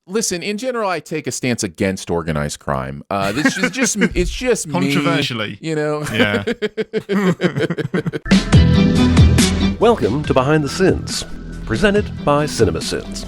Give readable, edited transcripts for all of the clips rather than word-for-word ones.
listen, in general, I take a stance against organized crime. This is it's just controversially, me, you know. Yeah. Welcome to Behind the Sins, presented by CinemaSins.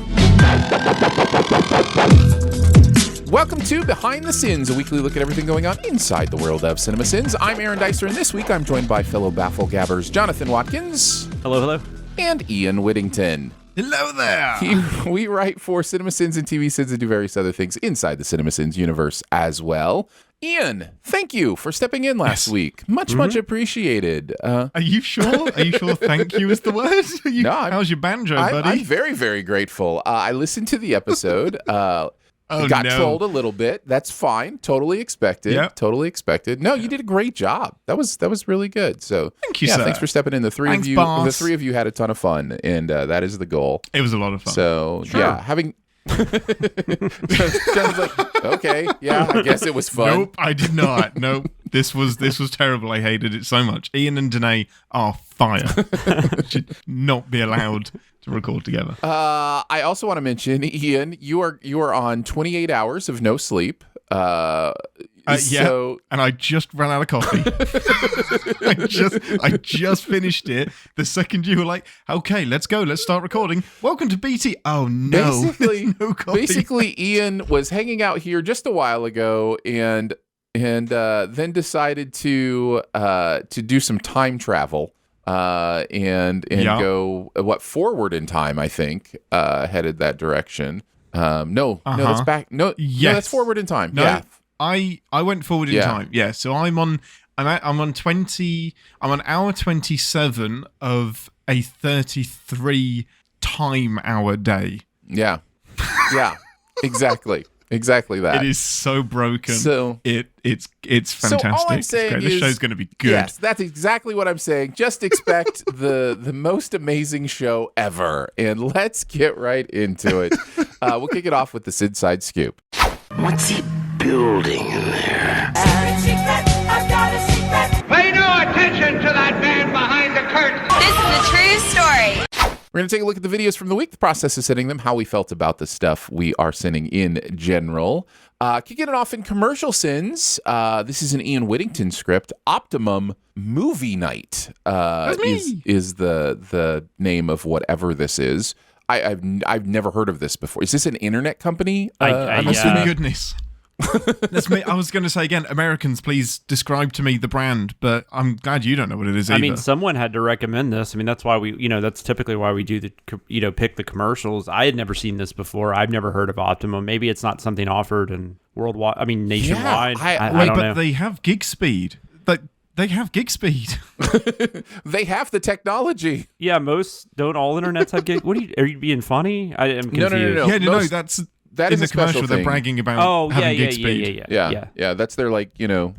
Welcome to Behind the Sins, a weekly look at everything going on inside the world of CinemaSins. I'm Aaron Dicer, and this week I'm joined by fellow Bafflegabbers Jonathan Watkins. Hello, hello. And Ian Whittington. Hello there. We write for CinemaSins and TV Sins and do various other things inside the CinemaSins universe as well. Ian, thank you for stepping in last week. Much appreciated. Are you sure? Are you sure thank you is the word? No, how's your banjo, buddy? I'm very, very grateful. I listened to the episode. Got trolled a little bit. That's fine. Totally expected. Yep. Totally expected. No, you did a great job. That was really good. So thank you, sir. Thanks for stepping in. The three of you had a ton of fun, and that is the goal. It was a lot of fun. So having. John's like, okay, yeah, I guess it was fun. Nope, I did not. Nope, this was terrible. I hated it so much. Ian and Danae are fire. Should not be allowed to record together. I also want to mention, Ian, you are on 28 hours of no sleep. Yeah, and I just ran out of coffee. I just finished it. The second you were like, okay, let's go, let's start recording. Welcome to BT. Oh no, no coffee. Basically, Ian was hanging out here just a while ago, and then decided to do some time travel. And go forward in time, I think, headed that direction. No, that's back. No, that's forward in time. No, yeah, I went forward in time. Yeah, so I'm on hour 27 of a 33 time hour day. Yeah, exactly. Exactly that. It is so broken. So it's fantastic. So all I'm saying this show's going to be good. Yes, that's exactly what I'm saying. Just expect the most amazing show ever, and let's get right into it. We'll kick it off with the SinSide Scoop. What's he building in there? I've got a secret. Pay no attention to that man behind the curtain. This is a true story. We're going to take a look at the videos from the week, the process of sending them, how we felt about the stuff we are sending in general. Kicking it off in commercial sins, this is an Ian Whittington script. Optimum Movie Night is the name of whatever this is. I've never heard of this before. Is this an internet company? Oh, goodness. That's me. I was going to say again, Americans, please describe to me the brand, but I'm glad you don't know what it is either. I mean, someone had to recommend this. I mean, that's why that's typically why we do pick the commercials. I had never seen this before. I've never heard of Optimum. Maybe it's not something offered and worldwide. I mean, nationwide. I don't know. They have gig speed. They have gig speed. They have the technology. Yeah, don't all internets have gig? Are you being funny? I am confused. No. That is a the commercial special they're thing. bragging about having gig speed. Yeah. That's their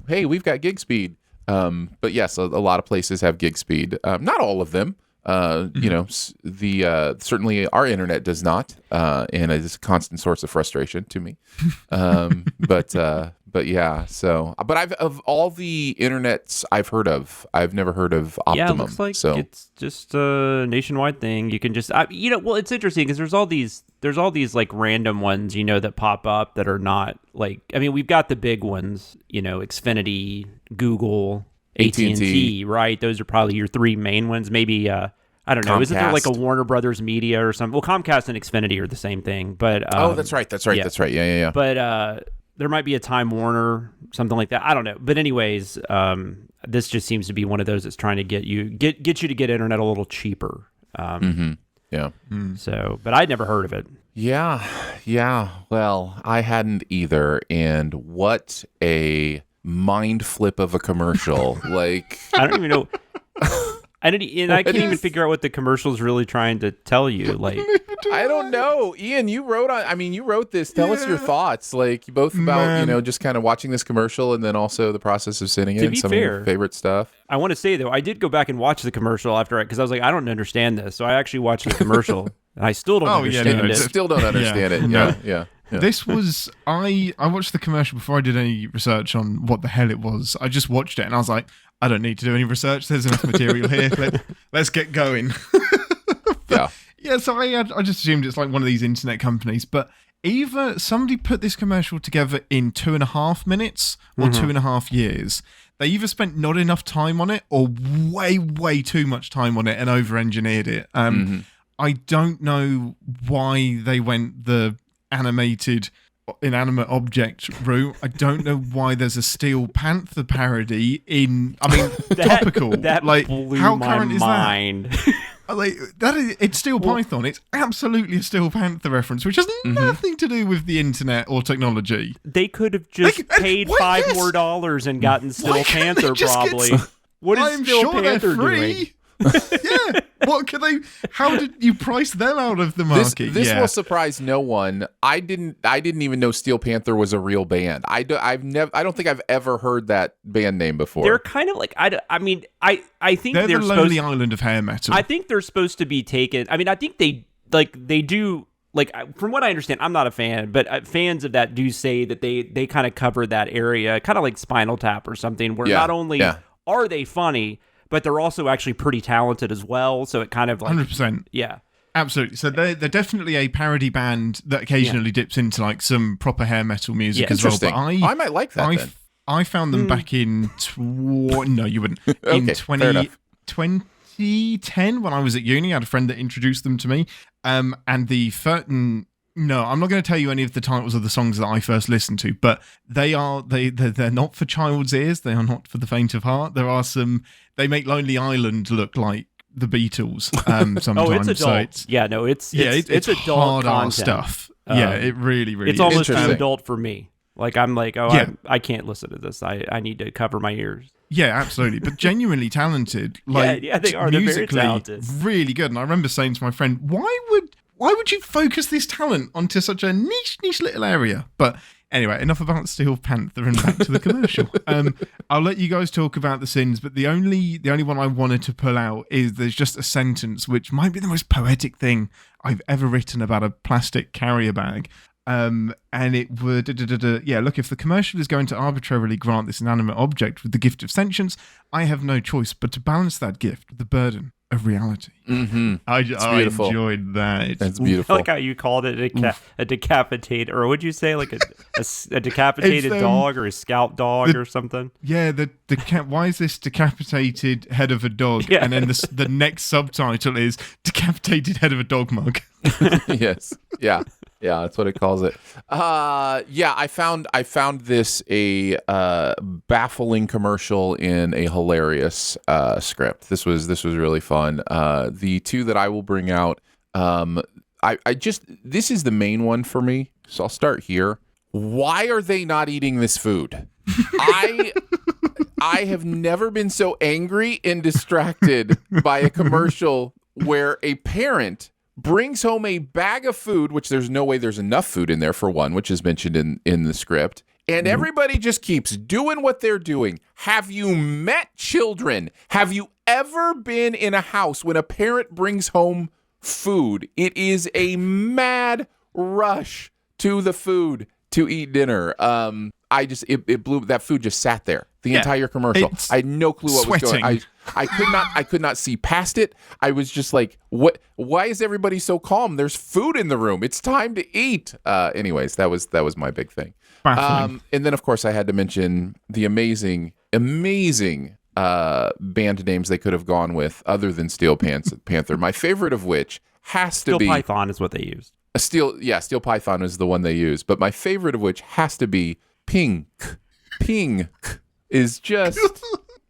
hey, we've got gig speed. But yes, a lot of places have gig speed. Not all of them. Certainly our internet does not, and it's a constant source of frustration to me. But yeah. So, but of all the internets I've heard of, I've never heard of Optimum. Yeah, it looks like it's just a nationwide thing. You can just, well, it's interesting because there's all these like random ones, that pop up that are not like. I mean, we've got the big ones, Xfinity, Google, AT&T, right? Those are probably your three main ones. Maybe I don't know. Comcast. Isn't there like a Warner Brothers Media or something? Well, Comcast and Xfinity are the same thing, but that's right. Yeah. But there might be a Time Warner, something like that. I don't know. But anyways, this just seems to be one of those that's trying to get you to get internet a little cheaper. Yeah. So, but I'd never heard of it. Yeah. Well, I hadn't either. And what a mind flip of a commercial. Like, I don't even know. I can't even figure out what the commercial's really trying to tell you. Like, I don't know. Ian, you wrote this. Tell us your thoughts. Like, both about, just kind of watching this commercial and then also the process of sending in some of your favorite stuff. I want to say, though, I did go back and watch the commercial after because I was like, I don't understand this. So I actually watched the commercial and I still don't understand it. Still don't understand it. Yeah. This was, I watched the commercial before I did any research on what the hell it was. I just watched it and I was like, I don't need to do any research. There's enough material here. Let's get going. Yeah. Yeah, so I just assumed it's like one of these internet companies, but either somebody put this commercial together in 2.5 minutes or 2.5 years. They either spent not enough time on it or way, way too much time on it and over-engineered it. I don't know why they went the animated inanimate object route. I don't know why there's a Steel Panther parody in. I mean, topical. That like, blew how my current mind. Is that? Like that is, it's Steel Python. It's absolutely a Steel Panther reference, which has nothing to do with the internet or technology. They could have just paid $5 more and gotten Steel Panther, probably. What is I'm Steel sure Panther they're free. doing? Yeah. What could they? How did you price them out of the market? This will surprise no one. I didn't even know Steel Panther was a real band. I don't think I've ever heard that band name before. They're kind of like I think they're the Lonely supposed, Island of hair metal. I think they're supposed to be taken. I mean, I think they do. Like, from what I understand, I'm not a fan, but fans of that do say that they kind of cover that area, kind of like Spinal Tap or something, where not only are they funny, but they're also actually pretty talented as well. So it kind of like 100%. Yeah. Absolutely. So they're definitely a parody band that occasionally dips into like some proper hair metal music as well. But I might like that then. I found them back in no, you wouldn't. In 2010 when I was at uni. I had a friend that introduced them to me. And no, I'm not going to tell you any of the titles of the songs that I first listened to, but they're not for child's ears. They are not for the faint of heart. There are some. They make Lonely Island look like the Beatles. Sometimes. Oh, it's adult. So it's adult hard content. Stuff. It really it's almost too is. adult for me. Like I'm like, I can't listen to this. I need to cover my ears. Yeah, absolutely. But genuinely talented. Like, yeah, they are. They're very musically, talented. Really good. And I remember saying to my friend, why would you focus this talent onto such a niche little area? But anyway, enough about Steel Panther and back to the commercial. I'll let you guys talk about the sins, but the only one I wanted to pull out is there's just a sentence which might be the most poetic thing I've ever written about a plastic carrier bag. And it would, look, if the commercial is going to arbitrarily grant this inanimate object with the gift of sentience, I have no choice but to balance that gift with the burden of reality. I enjoyed that. That's beautiful. I like how you called it a decapitated, or would you say like a decapitated dog or a scalp dog or something? Yeah, why is this decapitated head of a dog? Yeah. And then the next subtitle is decapitated head of a dog mug. Yes. Yeah. Yeah, that's what it calls it. I found this a baffling commercial in a hilarious script. This was really fun. The two that I will bring out, this is the main one for me. So I'll start here. Why are they not eating this food? I have never been so angry and distracted by a commercial where a parent brings home a bag of food, which there's no way there's enough food in there, for one, which is mentioned in the script, and everybody just keeps doing what they're doing. Have you met children? Have you ever been in a house when a parent brings home food? It is a mad rush to the food to eat dinner. It blew. That food just sat there the entire commercial. I had no clue what was going on. I could not see past it. I was just like, what? Why is everybody so calm? There's food in the room. It's time to eat. Anyways, that was my big thing. And then of course I had to mention the amazing band names they could have gone with other than Steel Panther. My favorite of which has to be Steel Python is what they used. Steel Python is the one they use, but my favorite of which has to be Pink. Pink is just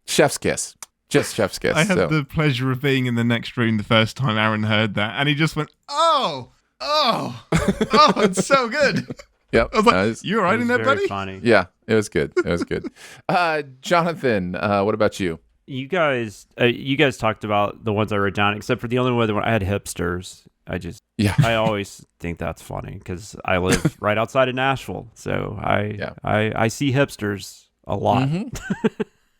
chef's kiss. Just chef's kiss. I had the pleasure of being in the next room the first time Aaron heard that, and he just went, oh, it's so good. Yep. I was like, you all right in there, buddy? Funny. Yeah, it was good. Jonathan, what about you? You guys talked about the ones I wrote down, except for the only one I had hipsters. I always think that's funny because I live right outside of Nashville, so I see hipsters a lot.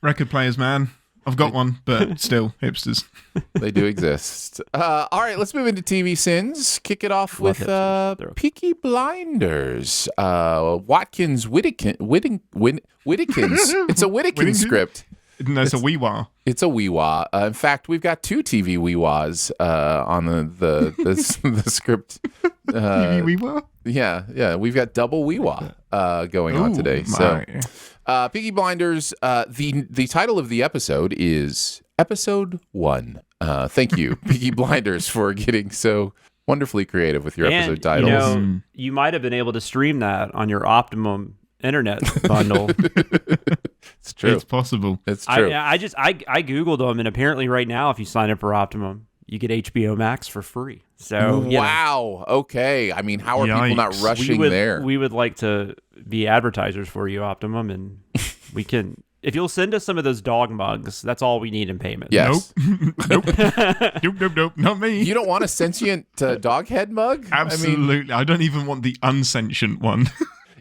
Record players, man. I've got one, but still, hipsters. They do exist. All right, let's move into TV sins. Kick it off with Peaky Blinders. Watkins Whittikins. It's a Whittikins script. There's a wee-wah. It's a wee-wah. In fact, we've got 2 TV wee-wahs on the script. TV wee-wah? Yeah. We've got double wee-wah going on today. So, Peaky Blinders, the title of the episode is Episode 1. Thank you, Peaky Blinders, for getting so wonderfully creative with your episode titles. You might have been able to stream that on your Optimum internet bundle. It's true. It's possible. It's true. I Googled them, and apparently right now, if you sign up for Optimum, you get HBO Max for free. So wow. Okay. I mean, how are people not rushing there? We would like to be advertisers for you, Optimum, and we can. If you'll send us some of those dog mugs, that's all we need in payment. Yes. Nope, not me. You don't want a sentient dog head mug? Absolutely. I don't even want the unsentient one.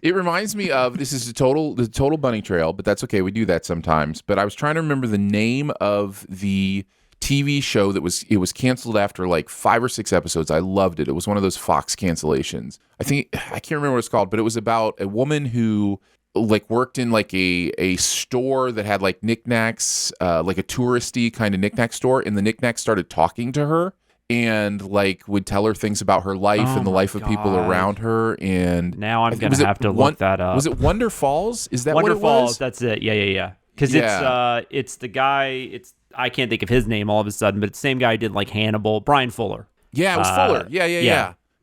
It reminds me of, this is the total bunny trail, but that's okay. We do that sometimes. But I was trying to remember the name of the TV show that was canceled after like 5 or 6 episodes. I loved it. It was one of those Fox cancellations. I can't remember what it's called, but it was about a woman who like worked in like a store that had like knickknacks, like a touristy kind of knickknack store, and the knickknacks started talking to her and like would tell her things about her life and the life of people around her. And now I'm gonna have to look that up. Was it Wonder Falls? Is that Wonder what it Falls? was? That's it. Yeah. Because it's the guy. I can't think of his name all of a sudden, but it's the same guy who did like Hannibal, Brian Fuller. Yeah, it was Fuller.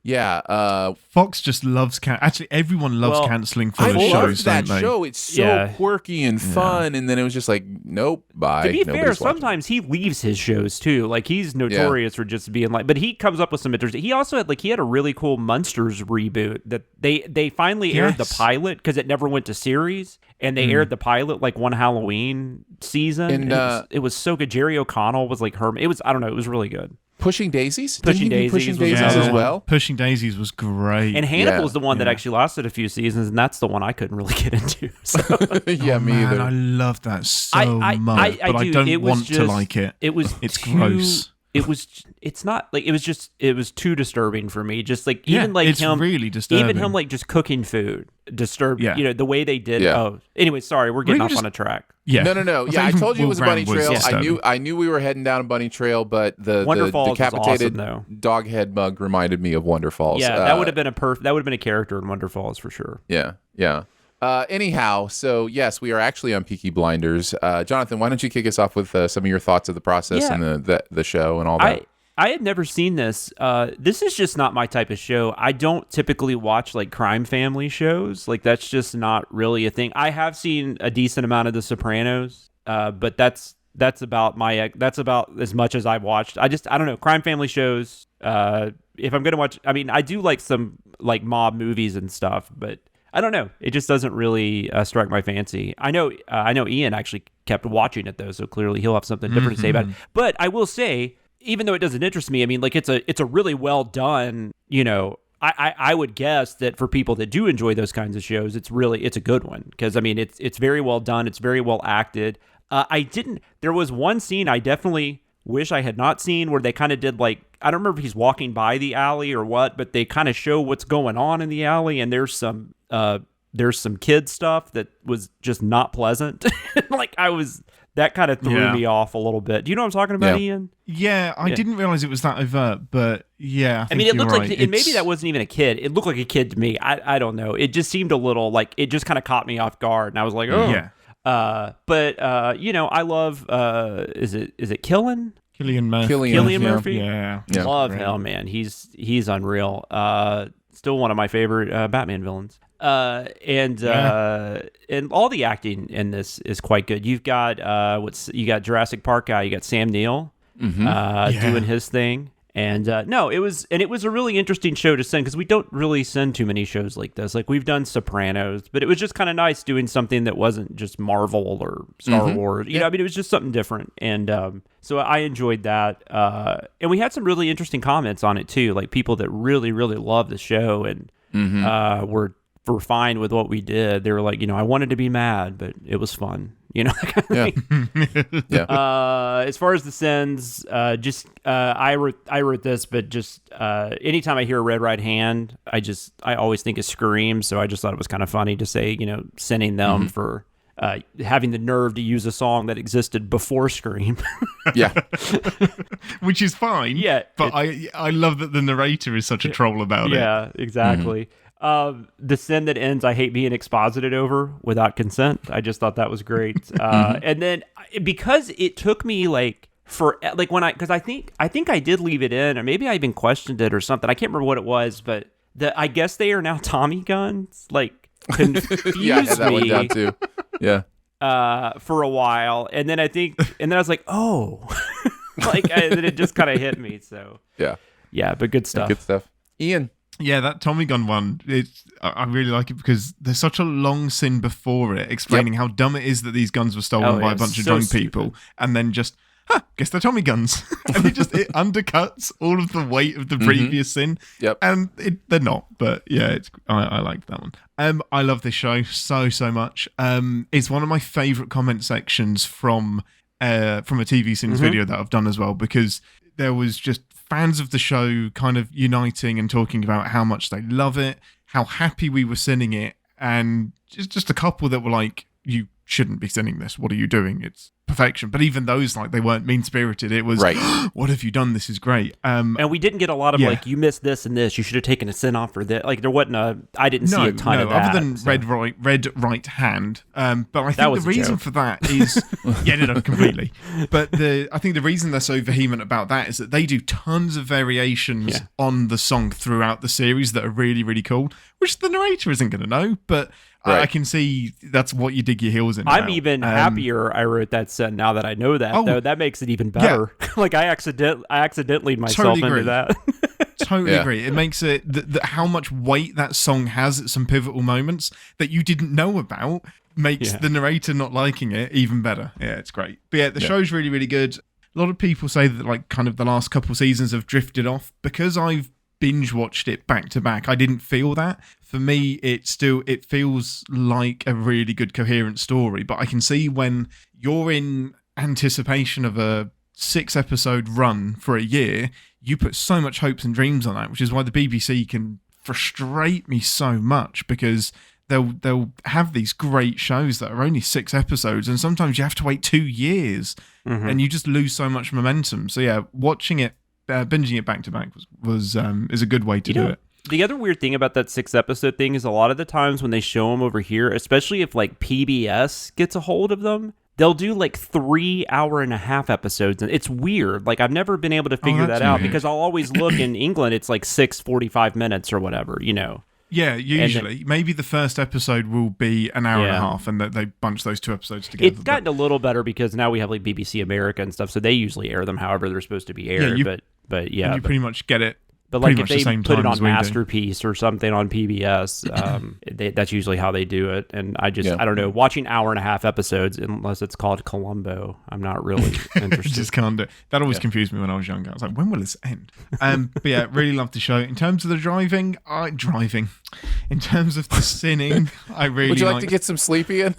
Yeah. Fox just loves actually everyone loves canceling Fuller shows, that don't they? show. It's so quirky and fun, and then it was just like, nope, bye. To be Nobody's fair, watching. sometimes he leaves his shows too. Like he's notorious for just being like, but he comes up with some interesting. He also had he had a really cool Munsters reboot that they finally aired the pilot because it never went to series, and they aired the pilot like one Halloween season. And it was so good. Jerry O'Connell was like Herman. It was It was really good. Pushing Daisies? Pushing Daisies was as well? Pushing Daisies was great. And Hannibal was the one that actually lasted a few seasons, and that's the one I couldn't really get into. So. Me either. I love that so much, but I don't want to like it. It's gross. It was too disturbing for me. Just like even like it's him, really disturbing. Even him like just cooking food disturbed. Yeah. You know the way they did. Yeah. Oh, anyway, sorry, we're getting off on a track. Yeah. No. Yeah, I told you it was a bunny trail. disturbing. I knew we were heading down a bunny trail, but the decapitated dog head mug reminded me of Wonder Falls. Yeah, that would have been that would have been a character in Wonder Falls for sure. Yeah. Anyhow, so yes, we are actually on Peaky Blinders. Jonathan, why don't you kick us off with some of your thoughts of the process and the show and all that? I had never seen this. This is just not my type of show. I don't typically watch like crime family shows. Like that's just not really a thing. I have seen a decent amount of The Sopranos, but that's about as much as I've watched. I don't know, crime family shows. If I'm gonna watch, I mean, I do like some like mob movies and stuff, but I don't know. It just doesn't really strike my fancy. I know Ian actually kept watching it though, so clearly he'll have something different to say about it. But I will say, even though it doesn't interest me, I mean, like it's a really well done, you know, I would guess that for people that do enjoy those kinds of shows, it's a good one. Because I mean, it's very well done. It's very well acted. There was one scene I definitely wish I had not seen where they kind of did like, I don't remember if he's walking by the alley or what, but they kind of show what's going on in the alley. And there's some kid stuff that was just not pleasant. That kind of threw me off a little bit. Do you know what I'm talking about, Ian? Yeah, I didn't realize it was that overt, but yeah. I mean, it looked like, and maybe that wasn't even a kid. It looked like a kid to me. I don't know. It just seemed a little like, it just kind of caught me off guard. And I was like, oh. Yeah. But you know, I love, is it Cillian Murphy? Yeah. Love him, man. He's unreal. Still one of my favorite Batman villains. And all the acting in this is quite good. You've got you got Jurassic Park guy, you got Sam Neill doing his thing. And it was a really interesting show to send because we don't really send too many shows like this. Like we've done Sopranos, but it was just kind of nice doing something that wasn't just Marvel or Star Wars. You know, I mean, it was just something different. And so I enjoyed that. And we had some really interesting comments on it too, like people that really, really love the show and were fine with what we did. They were like, you know, I wanted to be mad, but it was fun. You know, that kind of thing. As far as the sins, I wrote this, but just anytime I hear Red Right Hand, I always think of Scream. So I just thought it was kind of funny to say, you know, sending them for having the nerve to use a song that existed before Scream. Yeah. Which is fine. Yeah, But I love that the narrator is such a troll about it. Yeah, exactly. The sin that ends, I hate being exposited over without consent. I just thought that was great. And then because it took me because I think I did leave it in, or maybe I even questioned it or something. I can't remember what it was, but I guess they are now Tommy guns. Like, confused Yeah, I had that one down too. Yeah. For a while, and then I was like, oh, then it just kind of hit me. So yeah, but good stuff. Good stuff. Ian. Yeah, that Tommy gun one, I really like it because there's such a long sin before it explaining how dumb it is that these guns were stolen by a bunch of drunk people, and then just, guess they're Tommy guns. And it undercuts all of the weight of the previous sin. Yep. And they're not, but yeah, I liked that one. I love this show so much. It's one of my favourite comment sections from a TV Sins video that I've done as well, because there was just fans of the show kind of uniting and talking about how much they love it, how happy we were sinning it, and just a couple that were like, you shouldn't be sinning this. What are you doing? It's perfection. But even those, like, they weren't mean-spirited. It was, what have you done? This is great. And we didn't get a lot of, like, you missed this and this. You should have taken a sin off for this. Like, there wasn't I didn't see a ton of that. Other than red right hand. But I think the reason for that is... completely. But I think the reason they're so vehement about that is that they do tons of variations on the song throughout the series that are really, really cool, which the narrator isn't going to know, but... I can see that's what you dig your heels in. I'm even happier I wrote that set now that I know that, though. That makes it even better. Yeah. Like, I accidentally myself into that. Totally agree. It makes it how much weight that song has at some pivotal moments that you didn't know about makes the narrator not liking it even better. Yeah, it's great. But yeah, the show's really, really good. A lot of people say that, like, kind of the last couple seasons have drifted off. Because I've binge watched it back to back, I didn't feel that. For me, it feels like a really good coherent story, but I can see when you're in anticipation of a 6-episode run for a year, you put so much hopes and dreams on that, which is why the BBC can frustrate me so much, because they'll have these great shows that are only 6 episodes, and sometimes you have to wait 2 years, and you just lose so much momentum. So yeah, watching it, binging it back to back is a good way to do it. The other weird thing about that 6-episode thing is a lot of the times when they show them over here, especially if like PBS gets a hold of them, they'll do like 3 hour-and-a-half episodes. And it's weird. Like, I've never been able to figure that out because I'll always look in England, it's like 6:45 minutes or whatever, you know. Yeah, usually. Maybe the first episode will be an hour and a half, and they bunch those 2 episodes together. It's gotten a little better because now we have like BBC America and stuff, so they usually air them however they're supposed to be aired. But you pretty much get it. But like if they put it on Masterpiece or something on PBS, that's usually how they do it. And I don't know, watching hour-and-a-half episodes, unless it's called Columbo, I'm not really interested. Just can't do it. That always confused me when I was younger. I was like, when will this end? But yeah, really loved the show. In terms of the driving. In terms of the sinning, I really Would you like to get some sleepy in?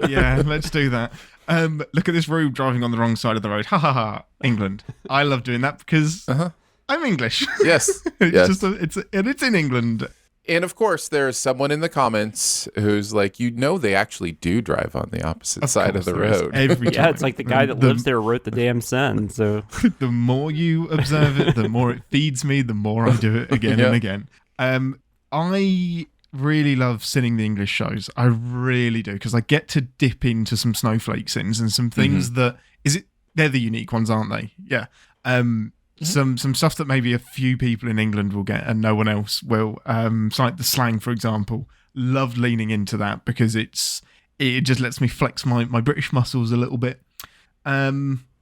Yeah, let's do that. Look at this rube driving on the wrong side of the road. Ha ha ha. England. I love doing that because I'm English. Yes. It's in England. And of course, there's someone in the comments who's like, they actually do drive on the opposite side of the road. Every time. Yeah, it's like the guy that lives there wrote the damn sin. So the more you observe it, the more it feeds me, the more I do it again and again. I really love sinning the English shows. I really do, because I get to dip into some snowflake sins and some things that they're the unique ones, aren't they? Yeah. Some stuff that maybe a few people in England will get and no one else will. So like the slang, for example. Loved leaning into that because it just lets me flex my British muscles a little bit.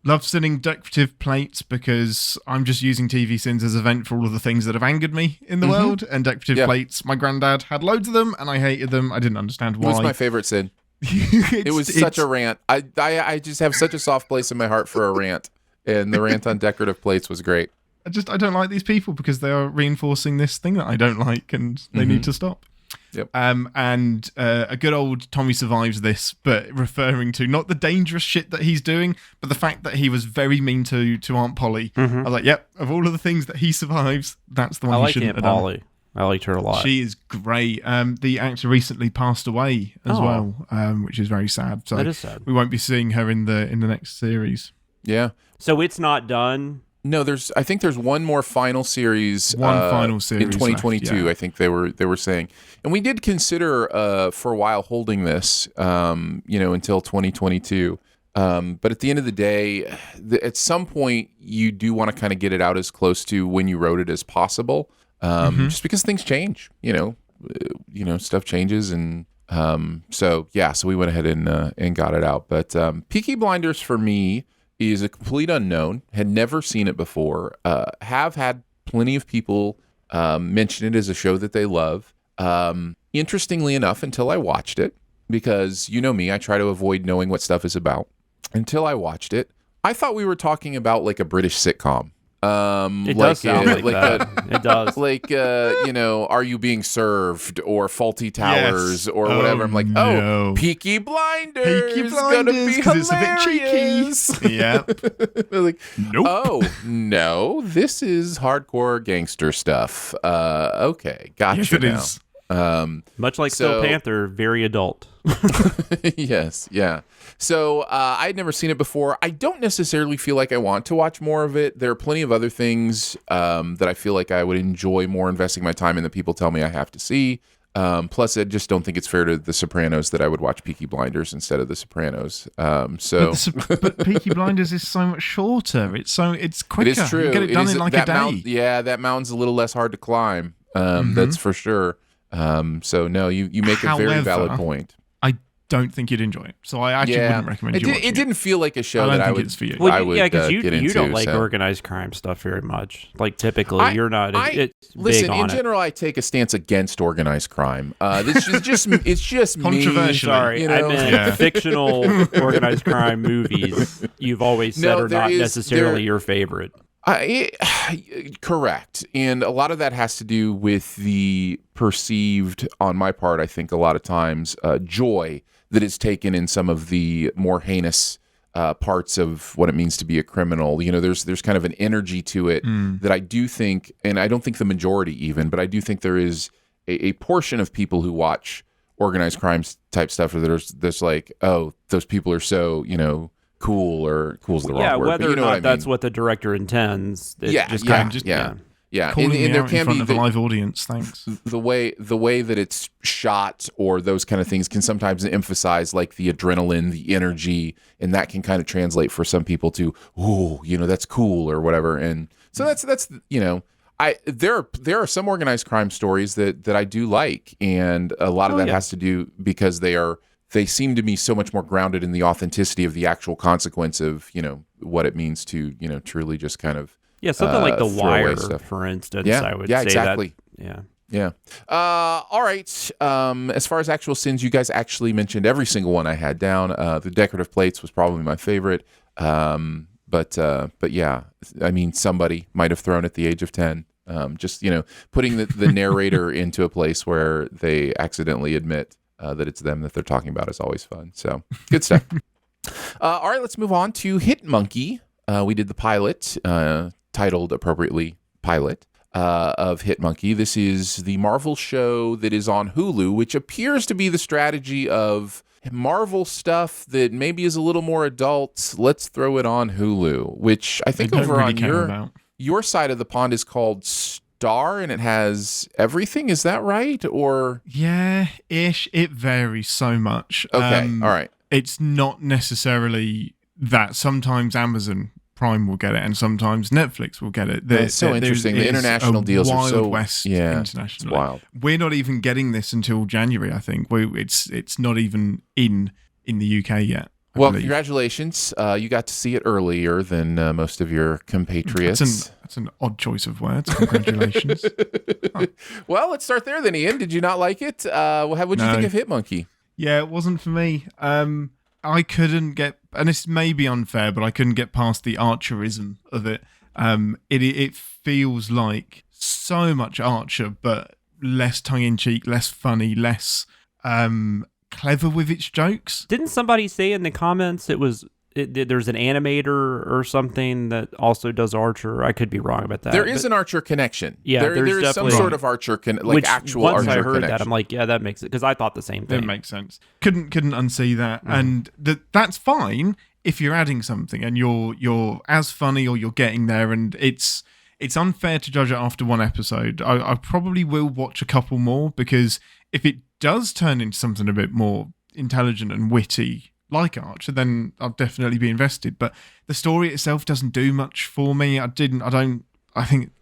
Love sinning decorative plates because I'm just using TV Sins as a vent for all of the things that have angered me in the world. And decorative plates, my granddad had loads of them and I hated them. I didn't understand why. It was my favorite sin. It was such a rant. I just have such a soft place in my heart for a rant. And the rant on decorative plates was great. I don't like these people because they are reinforcing this thing that I don't like and they need to stop. Yep. And a good old Tommy survives this, but referring to not the dangerous shit that he's doing, but the fact that he was very mean to Aunt Polly. I was like, yep, of all of the things that he survives, that's the one he shouldn't have done. I like Aunt Polly. I liked her a lot. She is great. The actor recently passed away as well, which is very sad. So that is sad. We won't be seeing her in the next series. Yeah. So it's not done. No, I think there's one more final series. Final series in 2022. left, yeah. I think they were saying, and we did consider for a while holding this, until 2022. But at the end of the day, at some point you do want to kind of get it out as close to when you wrote it as possible, just because things change. Stuff changes, and so we went ahead and got it out. But Peaky Blinders for me is a complete unknown. Had never seen it before. Have had plenty of people mention it as a show that they love. Interestingly enough, until I watched it, because you know me, I try to avoid knowing what stuff is about. Until I watched it, I thought we were talking about like a British sitcom. It does sound like that. It does. Are You Being Served or Faulty Towers or whatever. I'm like, no. Peaky Blinders. Peaky Gonna be Blinders, 'cause it's a hilarious. bit cheeky. Yep. Like, Nope. oh, no, this is hardcore gangster stuff. Okay, gotcha. Yes, it now. is. Much like Steel Panther, very adult. Yes, yeah. So I had never seen it before. I don't necessarily feel like I want to watch more of it. There are plenty of other things that I feel like I would enjoy more investing my time in that people tell me I have to see. Plus, I just don't think it's fair to The Sopranos that I would watch Peaky Blinders instead of The Sopranos. But Peaky Blinders is so much shorter. It's quicker. It is true. You get it done in like a day. That mountain's a little less hard to climb. That's for sure. So no, you make a very valid point. I don't think you'd enjoy it, so I actually wouldn't recommend you watching it. It didn't feel like a show I don't that think I would. it's for you. Well, I would because get into. you don't like so. organized crime stuff very much. Like typically, you're not. It's listen, big on in general, I take a stance against organized crime. This is just it's just Controversially. Sorry, I meant fictional organized crime movies. You've always said are not necessarily your favorite. Correct. And a lot of that has to do with the perceived, on my part, I think a lot of times, joy that is taken in some of the more heinous parts of what it means to be a criminal. There's kind of an energy to it that I do think, and I don't think the majority even, but I do think there is a portion of people who watch organized crimes type stuff that's like, oh, those people are so, cool, or cool's the wrong word. Whether or not that's what the director intends. Yeah. Calling me there out can in front be of a live audience. Thanks. The way that it's shot or those kind of things can sometimes emphasize like the adrenaline, the energy, and that can kind of translate for some people to, ooh, that's cool or whatever. And so that's there are some organized crime stories that I do like, and a lot of that has to do because they seem to me so much more grounded in the authenticity of the actual consequence of, what it means to, truly just kind of something like The Wire, stuff. for instance. Yeah, I would yeah, say exactly. that. Yeah. All right. As far as actual sins, you guys actually mentioned every single one I had down. The decorative plates was probably my favorite. But yeah, I mean, somebody might have thrown at the age of 10. Just, putting the narrator into a place where they accidentally admit that it's them that they're talking about is always fun. So good stuff. All right, let's move on to Hit Monkey. We did the pilot, titled appropriately Pilot, of Hit Monkey. This is the Marvel show that is on Hulu, which appears to be the strategy of Marvel stuff that maybe is a little more adult. Let's throw it on Hulu, which I think over on your side of the pond is called Star, and it has everything. Is that right? Or ish. It varies so much. Okay, all right. It's not necessarily that. Sometimes Amazon Prime will get it, and sometimes Netflix will get it. It's so interesting. The international deals are so West internationally. It's wild. We're not even getting this until January. I think it's not even in the UK yet. Well, congratulations. You got to see it earlier than most of your compatriots. That's an odd choice of words. Congratulations. Well, let's start there then, Ian. Did you not like it? What did you think of Hit Monkey? Yeah, it wasn't for me. I couldn't get, and this may be unfair, but I couldn't get past the Archerism of it. It feels like so much Archer, but less tongue-in-cheek, less funny, less clever with its jokes. Didn't somebody say in the comments it was there's an animator or something that also does Archer. I could be wrong about that. There is an Archer connection. Yeah, there there's is some definitely- sort of Archer, Which, actual once Archer I heard connection. that, I'm like, yeah, that makes it, because I thought the same thing. That makes sense. Couldn't unsee that, and that's fine if you're adding something and you're as funny or you're getting there, and it's unfair to judge it after one episode. I probably will watch a couple more, because if it does turn into something a bit more intelligent and witty like Archer, then I'll definitely be invested. But the story itself doesn't do much for me. I think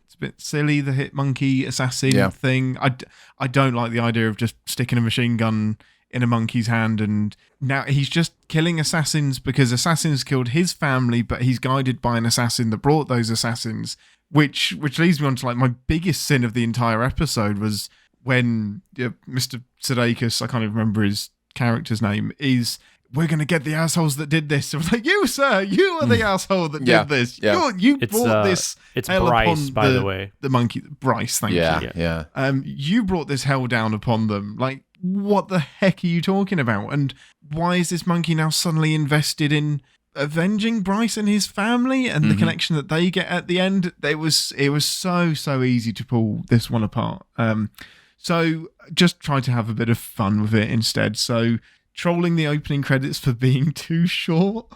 it's a bit silly, the hit monkey assassin thing. I don't like the idea of just sticking a machine gun in a monkey's hand, and now he's just killing assassins because assassins killed his family, but he's guided by an assassin that brought those assassins, which leads me on to like my biggest sin of the entire episode was when Mr. Sudeikis, I can't even remember his character's name, is, we're going to get the assholes that did this. I was like, you, sir, you are the asshole that did this. Yeah. You brought this It's hell Bryce, upon by the way. The monkey. Bryce, thank you. Yeah. You brought this hell down upon them. Like, what the heck are you talking about? And why is this monkey now suddenly invested in avenging Bryce and his family and the connection that they get at the end? It was so easy to pull this one apart. So just try to have a bit of fun with it instead. So trolling the opening credits for being too short.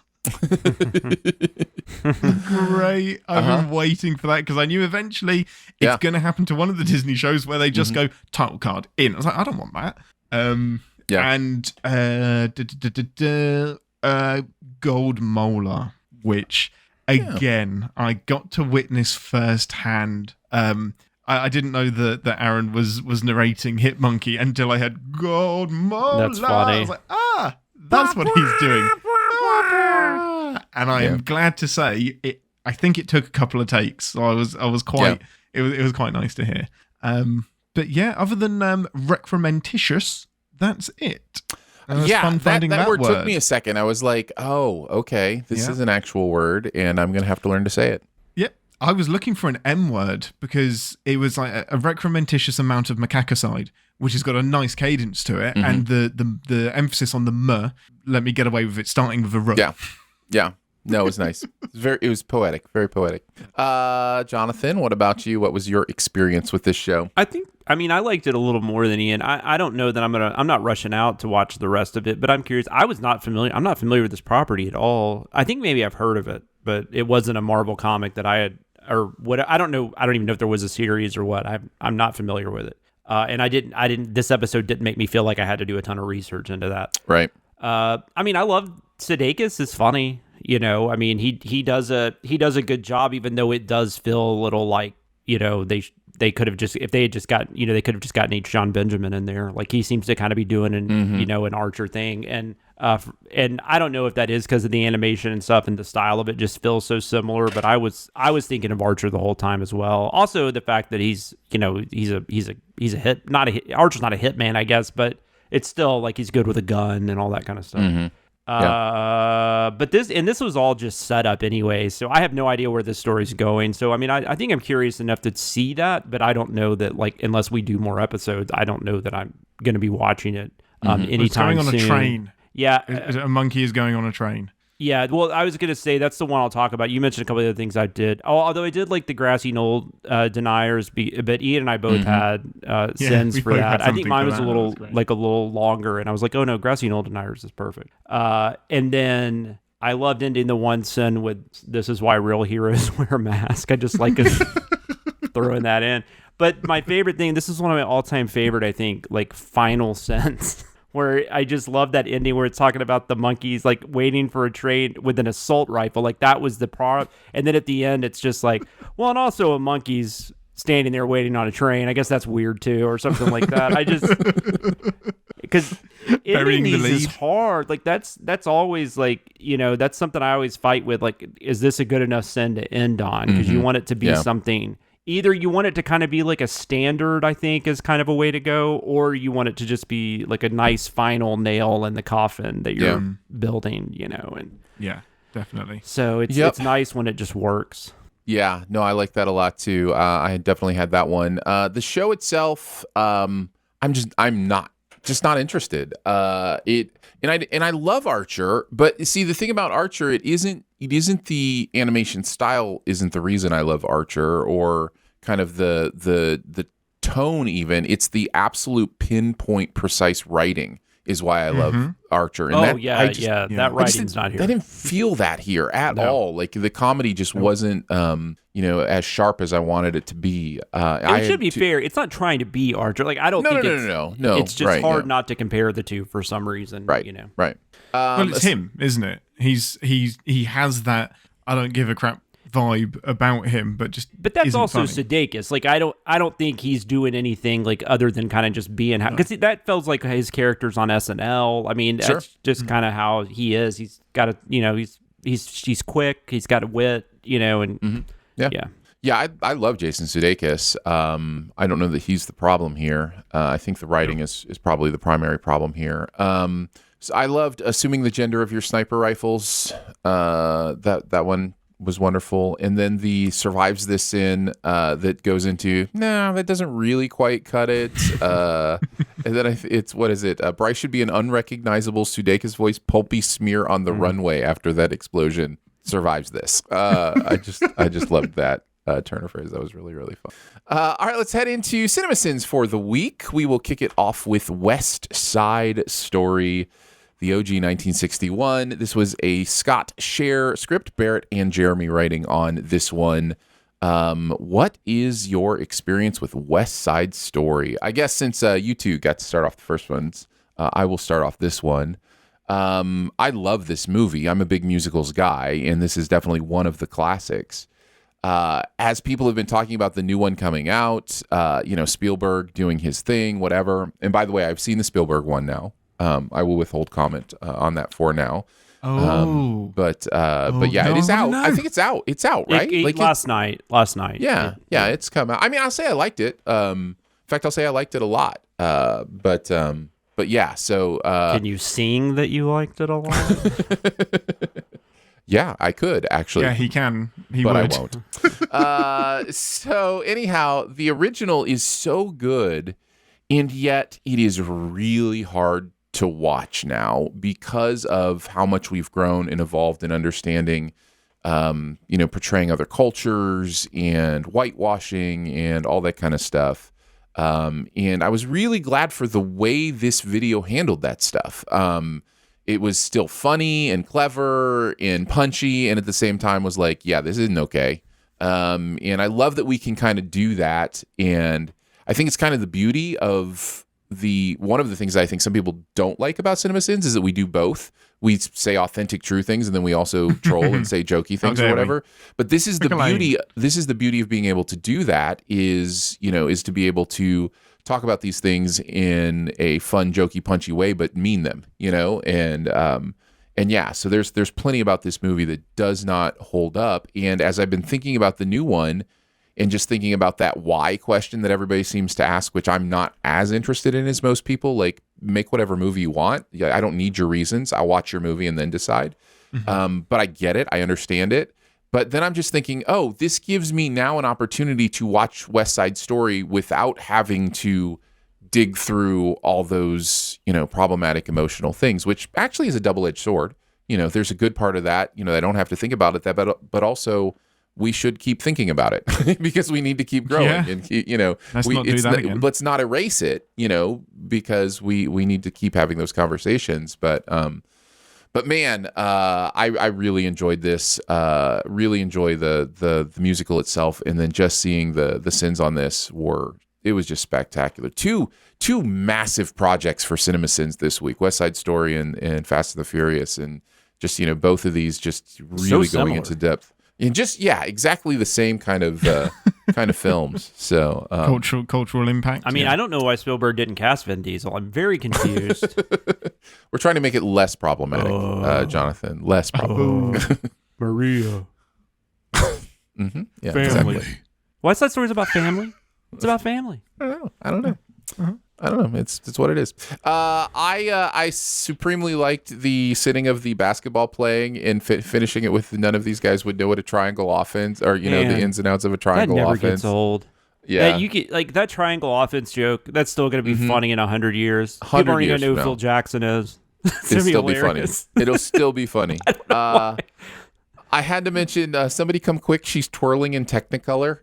Great. I've been waiting for that because I knew eventually it's going to happen to one of the Disney shows where they just go title card in. I was like, I don't want that. And Gold Molar, which again I got to witness firsthand. I didn't know that Aaron was narrating Hit Monkey until I had Gold Molar. That's funny. I was like, that's what he's doing. And I am glad to say it. I think it took a couple of takes, so I was quite. It was quite nice to hear. But yeah, other than recrementitious, that's it. And it was fun finding that word took me a second. I was like, oh, okay, this is an actual word, and I'm gonna have to learn to say it. Yep. I was looking for an M word because it was like a recrementitious amount of macacicide, which has got a nice cadence to it, and the emphasis on the M. Let me get away with it, starting with a R. Yeah. No, it was nice. It was poetic, very poetic. Jonathan, what about you? What was your experience with this show? I mean, I liked it a little more than Ian. I don't know that I'm not rushing out to watch the rest of it, but I'm curious. I'm not familiar with this property at all. I think maybe I've heard of it, but it wasn't a Marvel comic that I had, or what. I don't know. I don't even know if there was a series or what. I'm not familiar with it. And this episode didn't make me feel like I had to do a ton of research into that. Right. I mean, I love Sudeikis is funny. You know, I mean, he does a good job, even though it does feel a little like, you know, they could have just, if they had just got, you know, they could have just gotten H. John Benjamin in there. Like he seems to kind of be doing you know, an Archer thing. And I don't know if that is because of the animation and stuff and the style of it just feels so similar, but I was thinking of Archer the whole time as well. Also the fact that he's, you know, he's a hit, not a hit. Archer's not a hit man, I guess, but it's still like he's good with a gun and all that kind of stuff. But this was all just set up anyway, so I have no idea where this story's going. So I mean, I think I'm curious enough to see that, but I don't know that, like, unless we do more episodes, I don't know that I'm going to be watching it anytime It's going on soon. a train. Yeah, A monkey is going on a train. yeah. Well, I was going to say that's the one I'll talk about. You mentioned a couple of other things I did. Although I did like the grassy knoll deniers, but Ian and I both had sins we for both that. had I think something mine for was that. a That little was great. like a little longer, and I was like, oh no, grassy knoll deniers is perfect. And then I loved ending the one sin with "This is why real heroes wear a mask." I just like throwing that in. But my favorite thing, this is one of my all-time favorite, I think, like final sins. Where I just love that ending where it's talking about the monkeys like waiting for a train with an assault rifle. Like that was the product. And then at the end, it's just like, well, and also a monkey's standing there waiting on a train. I guess that's weird too, or something like that. I just, because ending the these is lead. hard. Like that's always like, you know, that's something I always fight with. Like, is this a good enough sin to end on? Because you want it to be something. Either you want it to kind of be like a standard, I think, is kind of a way to go, or you want it to just be like a nice final nail in the coffin that you're building, you know. And Yeah, definitely. so it's nice when it just works. Yeah, no, I like that a lot too. I definitely had that one. The show itself, I'm not just not interested. I love Archer, but see the thing about Archer, it isn't the animation style isn't the reason I love Archer, or kind of the tone even. It's the absolute pinpoint precise writing is why I love Archer. And that writing's not here. I didn't feel that here at all. Like the comedy just wasn't as sharp as I wanted it to be. It should be fair. It's not trying to be Archer. Like I don't think no. It's just hard not to compare the two for some reason. Right. Right. Well, it's him, isn't it? He has that I don't give a crap vibe about him, but that's isn't also funny. Sudeikis. Like I don't think he's doing anything like other than kind of just being because that feels like his characters on SNL. I mean, that's just kind of how he is. He's got he's quick. He's got a wit. And Yeah, I love Jason Sudeikis. I don't know that he's the problem here. I think the writing is probably the primary problem here. So I loved Assuming the Gender of Your Sniper Rifles. That one was wonderful. And then the Survives This in that goes into, that doesn't really quite cut it. And then it's, what is it? Bryce should be an unrecognizable Sudeikis voice, pulpy smear on the runway after that explosion. Survives this. I just loved that turn of phrase. That was really, really fun. All right, let's head into CinemaSins for the week. We will kick it off with West Side Story, the OG 1961. This was a Scott Scher script, Barrett and Jeremy writing on this one. What is your experience with West Side Story? I guess since you two got to start off the first ones, I will start off this one. I love this movie. I'm a big musicals guy, and this is definitely one of the classics. As people have been talking about the new one coming out, Spielberg doing his thing, whatever. And by the way, I've seen the Spielberg one now. I will withhold comment on that for now. But yeah, it is out. I think it's out. It's out, right? Last night. Yeah, it's come out. I mean, I'll say I liked it. In fact, I'll say I liked it a lot. But yeah, so can you sing that you liked it a lot? Yeah, I could actually. Yeah, he can. But I won't. So anyhow, the original is so good, and yet it is really hard to watch now because of how much we've grown and evolved in understanding, portraying other cultures and whitewashing and all that kind of stuff. And I was really glad for the way this video handled that stuff. It was still funny and clever and punchy, and at the same time was like, yeah, this isn't okay. And I love that we can kind of do that. And I think it's kind of the beauty of one of the things I think some people don't like about CinemaSins is that we do both. We say authentic, true things, and then we also troll and say jokey things or whatever. But this is the beauty. This is the beauty of being able to do that. Is to be able to talk about these things in a fun, jokey, punchy way, but mean them. And yeah. So there's plenty about this movie that does not hold up. And as I've been thinking about the new one, and just thinking about that why question that everybody seems to ask, which I'm not as interested in as most people, like, make whatever movie you want. Yeah, I don't need your reasons. I'll watch your movie and then decide. Mm-hmm. But I get it. I understand it. But then I'm just thinking, oh, this gives me now an opportunity to watch West Side Story without having to dig through all those, problematic emotional things, which actually is a double-edged sword. There's a good part of that. I don't have to think about it, but also we should keep thinking about it because we need to keep growing. Yeah. And let's not erase it, because we need to keep having those conversations. But man, I really enjoyed this. Really enjoy the musical itself, and then just seeing the sins on this it was just spectacular. Two massive projects for CinemaSins this week: West Side Story and Fast and the Furious, and just both of these just really going into depth. And just exactly the same kind of films. So cultural impact. I mean, I don't know why Spielberg didn't cast Vin Diesel. I'm very confused. We're trying to make it less problematic, Jonathan. Less problematic. Maria. Mm-hmm. Yeah, family. Exactly. West Side Story is about family. It's about family. I don't know. I don't know. It's what it is. I supremely liked the sitting of the basketball playing and finishing it with none of these guys would know what a triangle offense or the ins and outs of a triangle that never offense. gets old. Yeah. That you get like that triangle offense joke. That's still going to be funny in 100 years. 100 People aren't years going to know from who now. Phil Jackson is. It's It'll gonna still be funny. hilarious. It'll still be funny. Why? I had to mention somebody come quick. She's twirling in Technicolor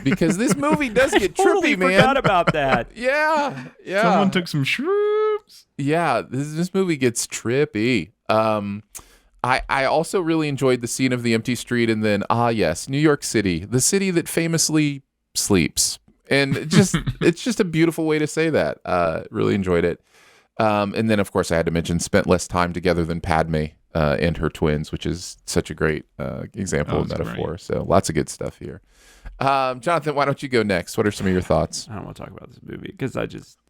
because this movie does get Totally trippy, man. forgot about that. Yeah. Someone took some shrooms. Yeah, this movie gets trippy. I also really enjoyed the scene of the empty street, and then yes, New York City, the city that famously sleeps, and it's just a beautiful way to say that. Really enjoyed it. And then of course I had to mention spent less time together than Padme and her twins, which is such a great example of metaphor. Great. So lots of good stuff here. Jonathan, why don't you go next? What are some of your thoughts? I don't want to talk about this movie because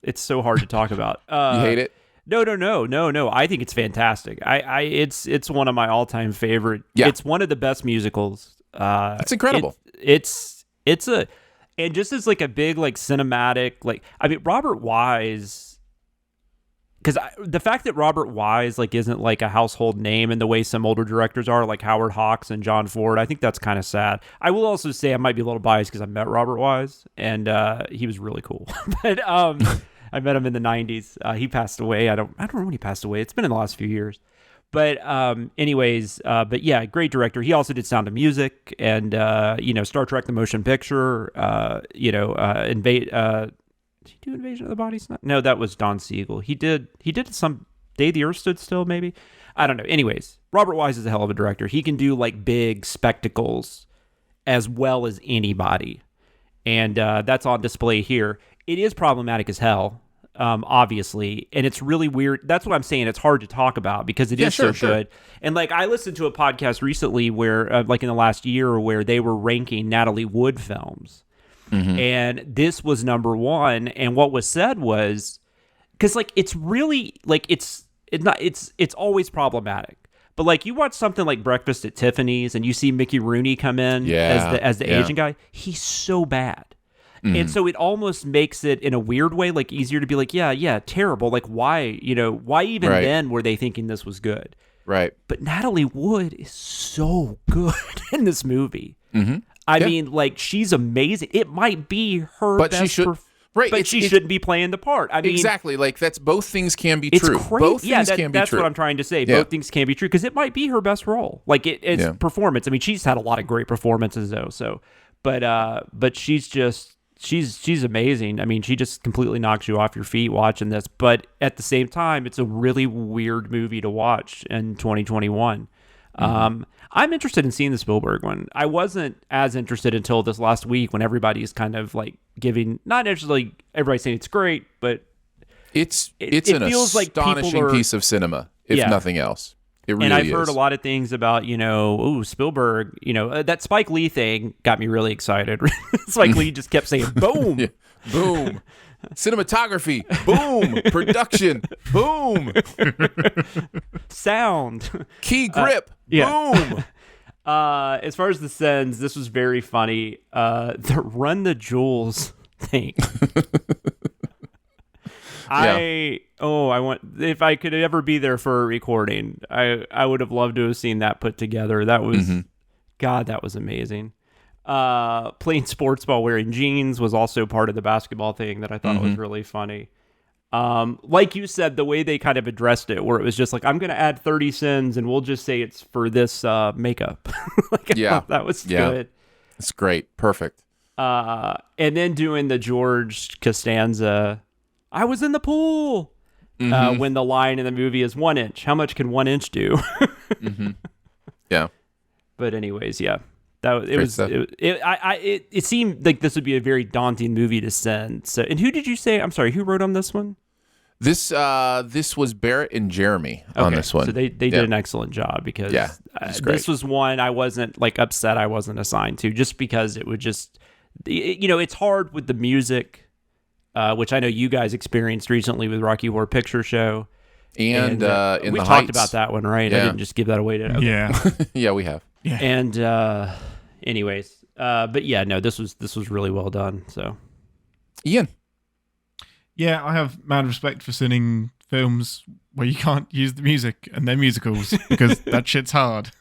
it's so hard to talk about. You hate it? No. I think it's fantastic. It's one of my all-time favorite. Yeah. It's one of the best musicals. It's incredible. It's and just as like a big like cinematic like Robert Wise. Because the fact that Robert Wise like isn't like a household name in the way some older directors are, like Howard Hawks and John Ford, I think that's kind of sad. I will also say I might be a little biased because I met Robert Wise and he was really cool. But I met him in the 90s. He passed away. I don't remember when he passed away. It's been in the last few years. But anyways, but yeah, great director. He also did Sound of Music and Star Trek: The Motion Picture. Did he do Invasion of the Body Snatchers? No, that was Don Siegel. He did some Day the Earth Stood Still, maybe. I don't know. Anyways, Robert Wise is a hell of a director. He can do like big spectacles as well as anybody, and that's on display here. It is problematic as hell, obviously, and it's really weird. That's what I'm saying. It's hard to talk about because it is so good. And like I listened to a podcast recently where, like in the last year, where they were ranking Natalie Wood films. Mm-hmm. And this was number one. And what was said was, because like it's really like it's always problematic. But like you watch something like Breakfast at Tiffany's and you see Mickey Rooney come in as the Asian guy, he's so bad. Mm-hmm. And so it almost makes it in a weird way like easier to be like, yeah, terrible. Like why even then were they thinking this was good? Right. But Natalie Wood is so good in this movie. Mm-hmm. I mean, like, she's amazing. It might be her best but she shouldn't be playing the part. I mean, exactly. Like, that's both things can be it's true. Both things can be that's true. What I'm trying to say. Both things can be true because it might be her best role. Like, it's performance. I mean, she's had a lot of great performances, though. So, but she's amazing. I mean, she just completely knocks you off your feet watching this. But at the same time, it's a really weird movie to watch in 2021. Mm-hmm. I'm interested in seeing the Spielberg one. I wasn't as interested until this last week when everybody's kind of like giving, not necessarily everybody's saying it's great, but it feels like astonishing piece of cinema, if nothing else. It really is. And I've heard a lot of things about, Spielberg, that Spike Lee thing got me really excited. Spike Lee just kept saying, boom, boom. Cinematography, boom. Production, boom. Sound, key grip, boom. As far as the sends, this was very funny. The Run the Jewels thing. I want, if I could ever be there for a recording, I would have loved to have seen that put together. That was, God, that was amazing. Playing sports while wearing jeans was also part of the basketball thing that I thought was really funny. Like you said, the way they kind of addressed it, where it was just like, I'm going to add 30 sins and we'll just say it's for this makeup. That was good. It's great. Perfect. And then doing the George Costanza, I was in the pool. When the line in the movie is 1 inch. How much can 1 inch do? Yeah. But anyways, yeah. It seemed like this would be a very daunting movie to send. So, and who did you say? I'm sorry, who wrote on this one? This was Barrett and Jeremy on this one. So they did an excellent job because this was one I wasn't like upset I wasn't assigned to, just because it would just, it's hard with the music, which I know you guys experienced recently with Rocky Horror Picture Show. And in we talked about that one, right? I didn't just give that away. Yeah, we have. Yeah. And anyways, but yeah, no, this was really well done. So, Ian. Yeah, I have mad respect for sending films where you can't use the music and they're musicals because that shit's hard.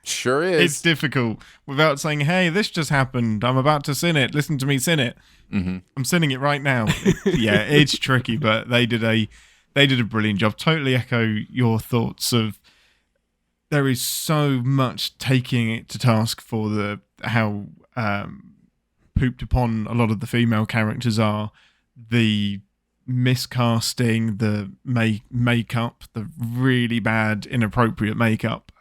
Sure is. It's difficult without saying, hey, this just happened. I'm about to sin it. Listen to me sin it. Mm-hmm. I'm sinning it right now. Yeah, it's tricky, but they did a brilliant job. Totally echo your thoughts of there is so much taking it to task for how pooped upon a lot of the female characters are. The miscasting, the makeup, the really bad, inappropriate makeup.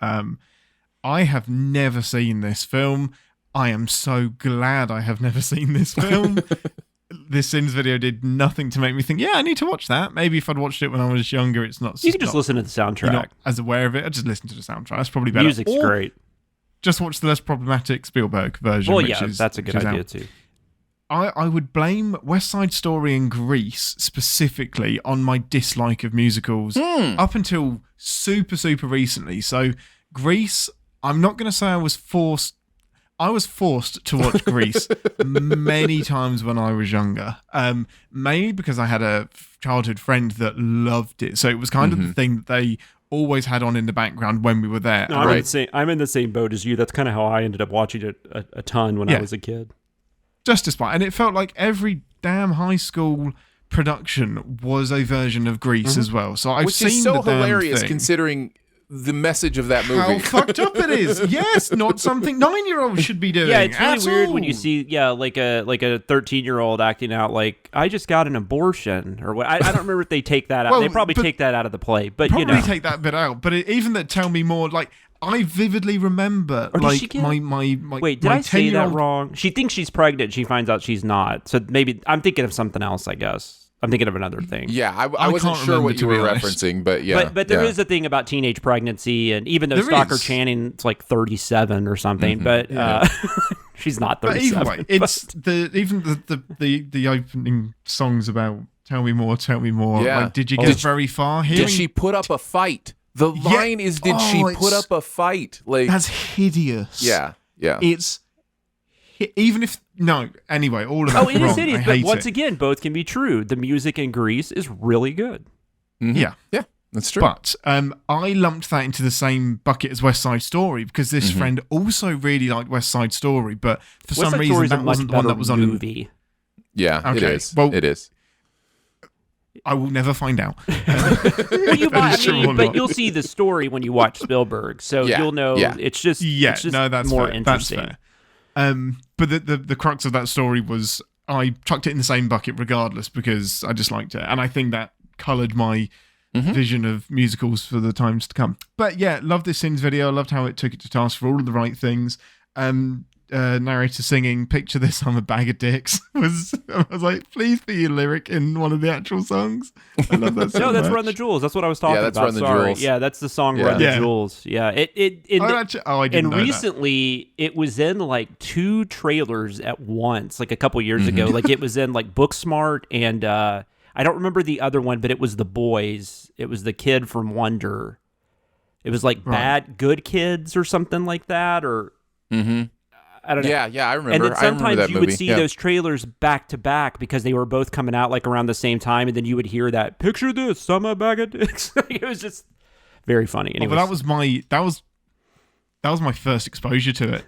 I have never seen this film. I am so glad I have never seen this film. This Sins video did nothing to make me think, yeah, I need to watch that. Maybe if I'd watched it when I was younger, it's not. You can just listen to the soundtrack. You're not as aware of it. I just listen to the soundtrack. That's probably better. Music's great. Just watch the less problematic Spielberg version. Well, yeah, that's a good idea too. I would blame West Side Story and Grease specifically on my dislike of musicals up until super, super recently. So Grease, I'm not going to say I was forced to watch Grease many times when I was younger, mainly because I had a childhood friend that loved it. So it was kind of the thing that they always had on in the background when we were there. No, I'm in the same boat as you. That's kind of how I ended up watching it a ton when I was a kid. Just despite, and it felt like every damn high school production was a version of Grease as well. So I've seen is so the damn hilarious thing. Considering the message of that movie. How fucked up it is. Yes, not something 9-year-olds should be doing. Yeah, it's really weird all. when you see like a 13-year-old acting out like, I just got an abortion or what. I don't remember if they take that out. Well, they probably take that out of the play, but probably take that bit out. But even that Tell Me More, like I vividly remember, or like my wait, did I say that wrong? She thinks she's pregnant. She finds out she's not. So maybe I'm thinking of something else. I guess I'm thinking of another thing. Yeah, I wasn't sure what you were referencing, but yeah. But there is a thing about teenage pregnancy, and even though Stalker Channing's like 37 or something, but she's not 37. But either way, it's the opening songs about Tell Me More, Tell Me More. Yeah. Like, did you get very far? Did she put up a fight? The line is, did she put up a fight? Like that's hideous. Yeah. It's even if anyway, all of that. Oh, it is hideous. But once again, both can be true. The music in Grease is really good. Yeah, that's true. But I lumped that into the same bucket as West Side Story because this friend also really liked West Side Story, but for some reason that wasn't the one that was on movie. Yeah, it is. Well, it is. I will never find out. Well, but you'll see the story when you watch Spielberg, so you'll know. It's just that's more fair. interesting. That's fair. But the crux of that story was I chucked it in the same bucket regardless because I just liked it, and I think that coloured my vision of musicals for the times to come. But yeah, loved this Sins video. I loved how it took it to task for all of the right things. Narrator singing "Picture This, I'm a Bag of Dicks" I was like, please be a lyric in one of the actual songs. I love that so No, that's much. Run the Jewels. That's what I was talking about. Run the Jewels. Yeah, that's the song Run the Jewels. Yeah, I didn't know recently it was in like 2 trailers at once, like a couple years ago. Like it was in like Booksmart and I don't remember the other one, but it was The Boys. It was the kid from Wonder. It was like Bad Good Kids or something like that, or I don't know. Yeah, I remember. And then sometimes you would see movie. those trailers back to back because they were both coming out like around the same time, and then you would hear that "Picture this, I'm a bag of dicks." It was just very funny. Anyways. Well, that was my first exposure to it.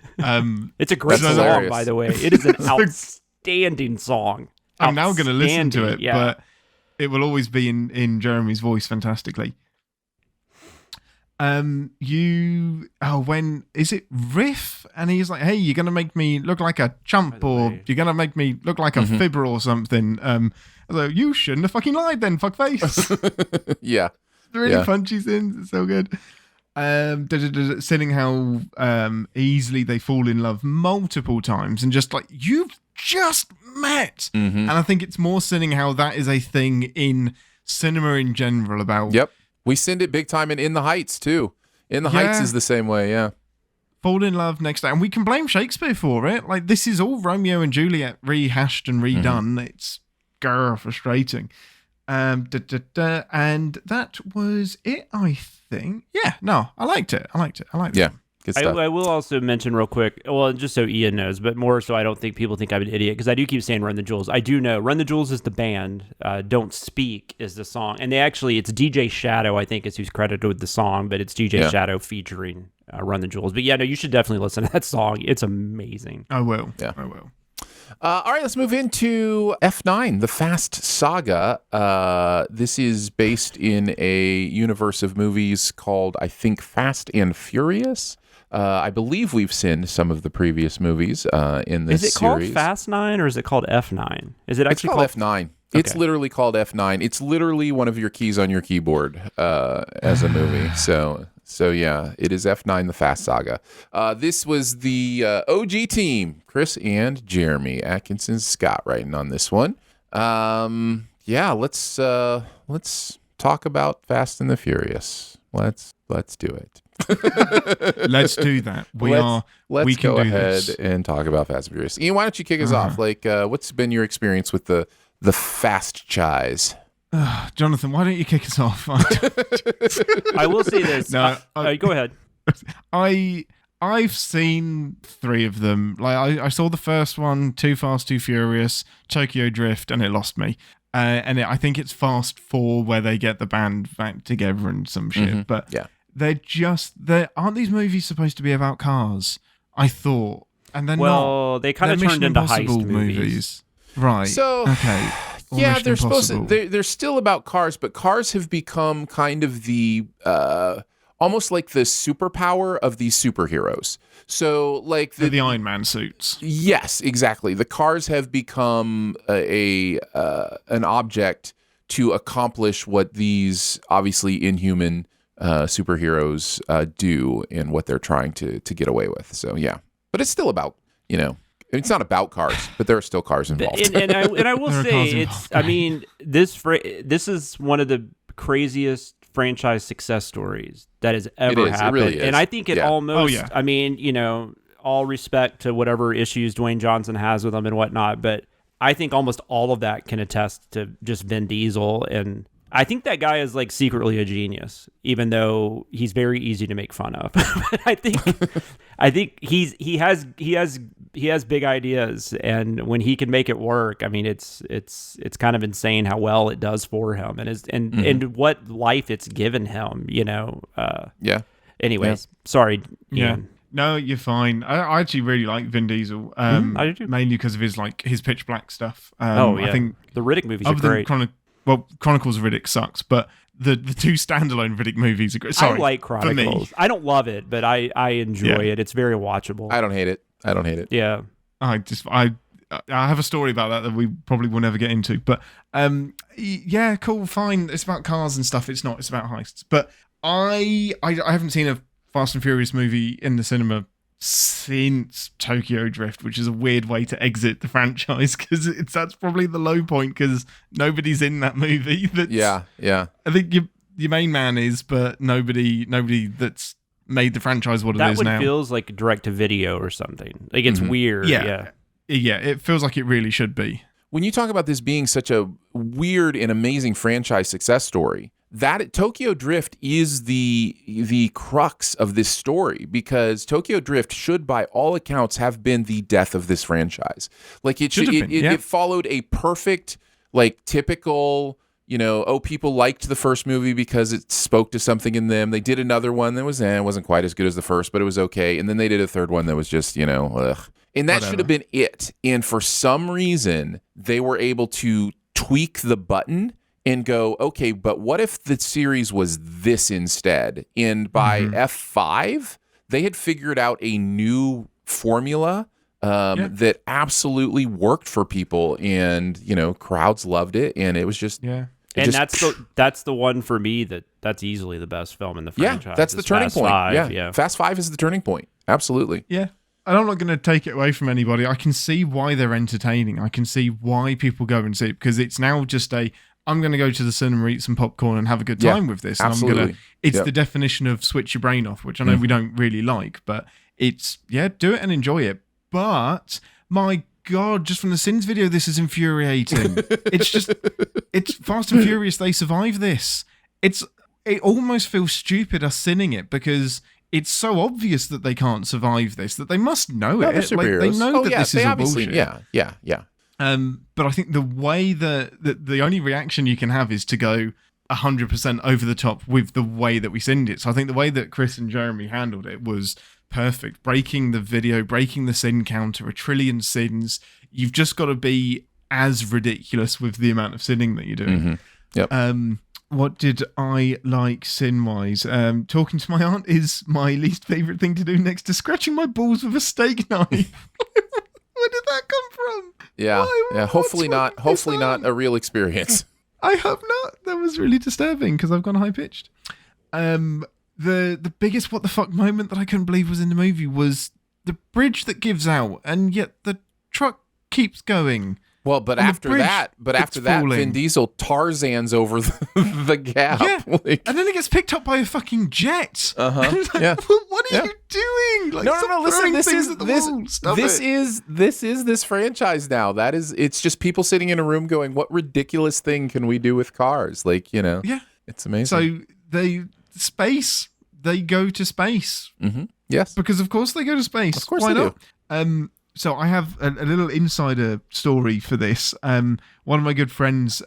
It's a great song, hilarious. by the way. It is an outstanding song. I'm now going to listen to it, yeah. but it will always be in Jeremy's voice fantastically. When is it Riff? And he's like, hey, you're going to make me look like a chump, or you're going to make me look like a fibber or something. So you shouldn't have fucking lied then, fuckface. Yeah. Really punchy Sins. It's so good. Sinning how easily they fall in love multiple times and just like, you've just met. And I think it's more sinning how that is a thing in cinema in general about... Yep. We send it big time in The Heights, too. In The Heights is the same way, yeah. Fall in love next day. And we can blame Shakespeare for it. Like, this is all Romeo and Juliet rehashed and redone. It's frustrating. And that was it, I think. Yeah, no, I liked it. Yeah. Good stuff. I will also mention real quick, well, just so Ian knows, but more so I don't think people think I'm an idiot, because I do keep saying Run the Jewels. I do know Run the Jewels is the band, Don't Speak is the song, and it's DJ Shadow, I think, is who's credited with the song, but it's DJ Shadow featuring Run the Jewels. But yeah, no, you should definitely listen to that song. It's amazing. I will. Yeah. I will. All right, let's move into F9, the Fast Saga. This is based in a universe of movies called, I think, Fast and Furious. I believe we've seen some of the previous movies in this series. Is it called Fast 9 or is it called F9? Is it actually called F9? Okay. It's literally called F9. It's literally one of your keys on your keyboard as a movie. So yeah, it is F9, the Fast Saga. This was the OG team, Chris and Jeremy. Atkinson Scott writing on this one. Yeah, let's talk about Fast and the Furious. Let's do it. Let's do that. Let's can go do ahead this. and talk about Fast and Furious. Ian, why don't you kick us off? Like, what's been your experience with the Fast Chise? Jonathan, why don't you kick us off? I will say this. No, go ahead. I've seen 3 of them. Like I saw the first one, Too Fast, Too Furious, Tokyo Drift, and it lost me. I think it's Fast 4 where they get the band back together and some shit. But Yeah. aren't these movies supposed to be about cars? I thought, and they're not. Well, they kind of They're turned Mission into Impossible heist movies. right? So, okay. Or Yeah, Mission they're supposed to. Impossible. They're still about cars, but cars have become kind of the almost like the superpower of these superheroes. So, like They're the Iron Man suits. yes, exactly. The cars have become an object to accomplish what these obviously inhuman superheroes do and what they're trying to get away with. So yeah, but it's still about it's not about cars, but there are still cars involved. And I will There are say cars it's. involved, I mean, this is one of the craziest franchise success stories that has ever is. It happened. really is. And I think it Yeah. almost. Oh, yeah. I mean, all respect to whatever issues Dwayne Johnson has with them and whatnot, but I think almost all of that can attest to just Vin Diesel. And I think that guy is like secretly a genius, even though he's very easy to make fun of. But I think he has big ideas, and when he can make it work, I mean, it's kind of insane how well it does for him, and what life it's given him. Yeah. Anyways, sorry. Yeah. Ian. No, you're fine. I actually really like Vin Diesel. I do too. Mainly because of his Pitch Black stuff. Oh yeah, I think the Riddick movies are other than great. Chronicles of Riddick sucks, but the 2 standalone Riddick movies are great. Sorry, I like for me. Chronicles. I don't love it, but I enjoy it. It's very watchable. I don't hate it. Yeah. I have a story about that we probably will never get into, but yeah, cool, fine. It's about cars and stuff. It's not. It's about heists. But I haven't seen a Fast and Furious movie in the cinema since Tokyo Drift, which is a weird way to exit the franchise because that's probably the low point because nobody's in that movie. Yeah. I think your main man is, but nobody that's made the franchise what it That is one now. feels like direct to video or something. Like it's weird. Yeah. Yeah, it feels like it really should be. When you talk about this being such a weird and amazing franchise success story, that Tokyo Drift is the crux of this story because Tokyo Drift should, by all accounts, have been the death of this franchise. Like it followed a perfect, like typical, people liked the first movie because it spoke to something in them. They did another one that was it wasn't quite as good as the first, but it was okay. And then they did a third one that was just, ugh. And that should have been it. And for some reason, they were able to tweak the button and go, okay, but what if the series was this instead? And by F5, they had figured out a new formula that absolutely worked for people, and crowds loved it, and it was just that's the one for me that's easily the best film in the franchise. Yeah, that's the turning Fast point. 5, Yeah, Fast 5 is the turning point. Absolutely. Yeah. And I'm not going to take it away from anybody. I can see why they're entertaining. I can see why people go and see it because it's now just I'm going to go to the cinema, eat some popcorn, and have a good time with this. And absolutely. It's the definition of switch your brain off, which I know we don't really like, but it's, do it and enjoy it. But my God, just from the Sins video, this is infuriating. It's Fast and Furious. They survive this. It almost feels stupid us sinning it because it's so obvious that they can't survive this, that they must know it. Like, they know that this is a bullshit. Yeah. But I think the way that the only reaction you can have is to go, 100% over the top with the way that we sinned it. So I think the way that Chris and Jeremy handled it was perfect. Breaking the video, breaking the sin counter, a trillion sins. You've just got to be as ridiculous with the amount of sinning that you're doing. Yep. What did I like sin-wise? Talking to my aunt is my least favourite thing to do next to scratching my balls with a steak knife. Where did that come from? Yeah. Why? Yeah. Hopefully not. What's Hopefully this not on? a real experience. I hope not. That was really disturbing because I've gone high-pitched. The biggest what the fuck moment that I couldn't believe was in the movie was the bridge that gives out, and yet the truck keeps going. Well, but And the after bridge that, keeps Vin falling. Diesel Tarzan's over the gap. Yeah, Like, and then it gets picked up by a fucking jet. Uh-huh. Yeah. What are Yeah. you doing? Like, no. stop Listen, throwing this things is at the this wall. Stop this it. is this franchise now. It's just people sitting in a room going, "What ridiculous thing can we do with cars?" Like, Yeah. it's amazing. So they go to space Yes. because of course they go to space. Of course Why they not? So I have a little insider story for this. One of my good friends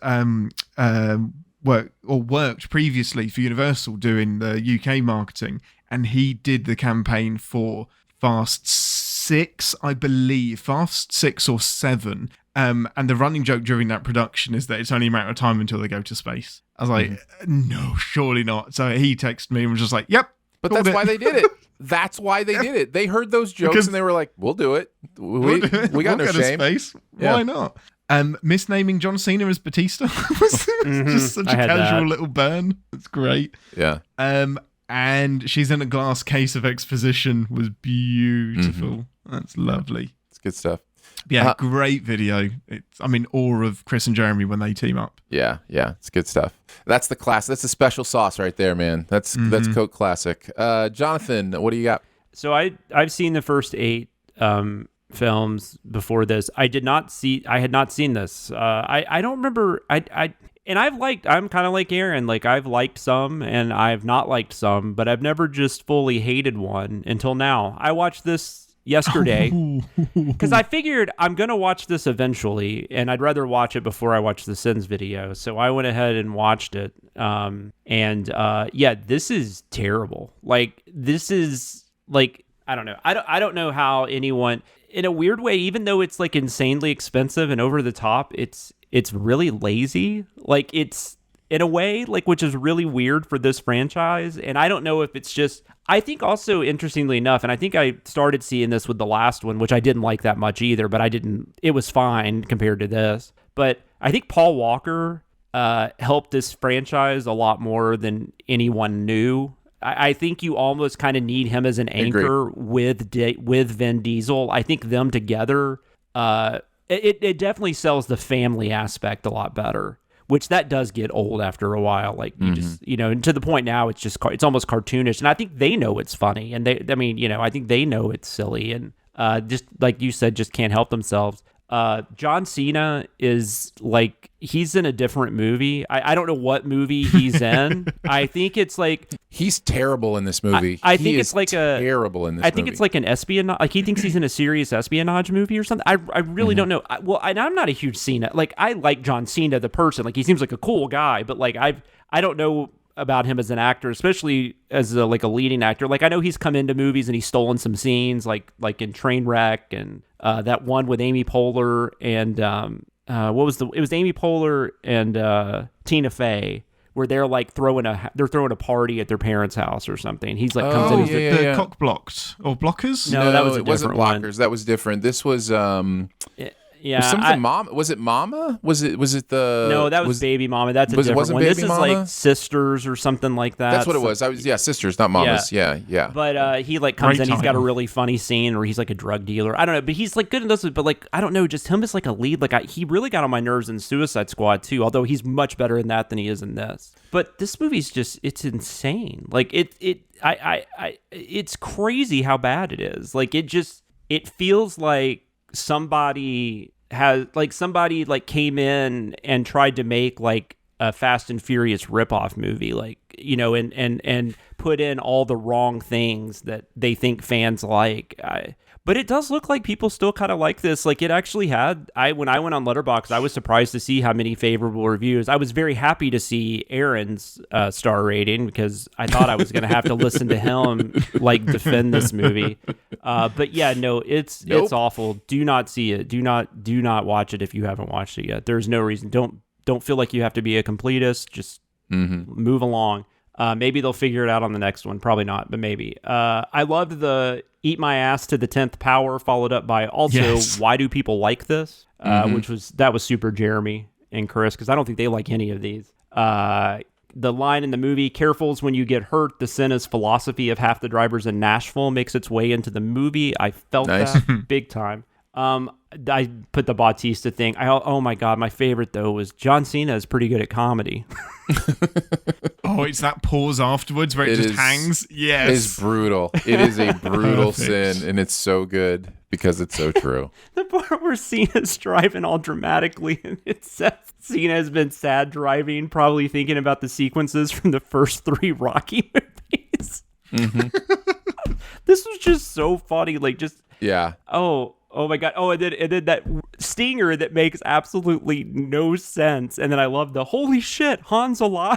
worked previously for Universal doing the UK marketing, and he did the campaign for Fast 6, I believe, Fast 6 or 7. And the running joke during that production is that it's only a matter of time until they go to space. I was like, no, surely not. So he texted me and was just like, yep. But called that's it. why they did it. That's why they did it. They heard those jokes Because- and they were like, "We'll do it. We We'll do it. got We'll no go to shame." space. Yeah. Why not? Misnaming John Cena as Batista was just such I a had casual that. little burn. It's great. Yeah. And she's in a glass case of exposition was beautiful. That's lovely. It's good stuff. Yeah, great video. It's, awe of Chris and Jeremy when they team up. Yeah, it's good stuff. That's the class. That's the special sauce right there, man. That's Coke Classic. Jonathan, what do you got? So I've seen the first 8 films before this. I had not seen this. I don't remember. I'm kind of like Aaron. Like, I've liked some and I've not liked some, but I've never just fully hated one until now. I watched this yesterday because I figured I'm gonna watch this eventually, and I'd rather watch it before I watch the Sins video. So I went ahead and watched it. This is terrible. Like, this is like, I don't know. I don't know how anyone, in a weird way, even though it's like insanely expensive and over the top, it's really lazy. Like, it's in a way, like, which is really weird for this franchise. And I don't know if it's just, I think also, interestingly enough, and I think I started seeing this with the last one, which I didn't like that much either, but it was fine compared to this. But I think Paul Walker helped this franchise a lot more than anyone knew. I think you almost kind of need him as an anchor with Vin Diesel. I think them together, it definitely sells the family aspect a lot better, which that does get old after a while. Like, you just, and to the point now, it's almost cartoonish. And I think they know it's funny. And I think they know it's silly. And just like you said, just can't help themselves. John Cena is like, he's in a different movie. I don't know what movie he's in. I think it's like, He's terrible in this movie. I think He it's is like terrible in this movie. I think it's like an espionage. Like, he thinks he's in a serious espionage movie or something. I really don't know. I'm not a huge Cena. Like, I like John Cena the person. Like, he seems like a cool guy. But like, I don't know about him as an actor, especially as a leading actor. Like, I know he's come into movies and he's stolen some scenes, like in Trainwreck and that one with Amy Poehler and it was Amy Poehler and Tina Fey, where they're like throwing a party at their parents' house or something. He's like comes in as The cock blocked or blockers? No, that was a it wasn't different one. Blockers. That was different. This was yeah, was something Mom. Was it Mama? Was it the? No, that was Baby Mama. That's a different wasn't one. Baby This is Mama? like Sisters or something like that. That's what it was. Sisters, not Mamas. Yeah. But he like comes Great in. He's got a title. really funny scene where he's like a drug dealer. I don't know, but he's like good in those. But like, I don't know, just him as like a lead. Like, he really got on my nerves in Suicide Squad too. Although he's much better in that than he is in this. But this movie's just, it's insane. Like, it's crazy how bad it is. Like, it feels like somebody came in and tried to make like a Fast and Furious ripoff movie, like, and put in all the wrong things that they think fans like. But it does look like people still kind of like this. Like it actually had. When I went on Letterboxd, I was surprised to see how many favorable reviews. I was very happy to see Aaron's star rating because I thought I was going to have to listen to him like defend this movie. But yeah, no, it's awful. Do not see it. Do not watch it if you haven't watched it yet. There's no reason. Don't feel like you have to be a completist. Just move along. Maybe they'll figure it out on the next one. Probably not, but maybe. I loved the Eat My Ass to the 10th Power, followed up by also Why Do People Like This? Which was super Jeremy and Chris, because I don't think they like any of these. The line in the movie, "Careful's when you get hurt, the Senna's philosophy of half the drivers in Nashville" makes its way into the movie. I felt that big time. I put the Bautista thing. Oh my God, my favorite though was John Cena is pretty good at comedy. Oh, it's that pause afterwards where it just hangs. Yes. It is brutal. It is a brutal sin, and it's so good because it's so true. The part where Cena's driving all dramatically, and it says Cena has been sad driving, probably thinking about the sequences from the first 3 Rocky movies. This was just so funny. Like, just... Yeah. Oh my God. Oh, and then that stinger that makes absolutely no sense. And then I love the, holy shit, Han's alive.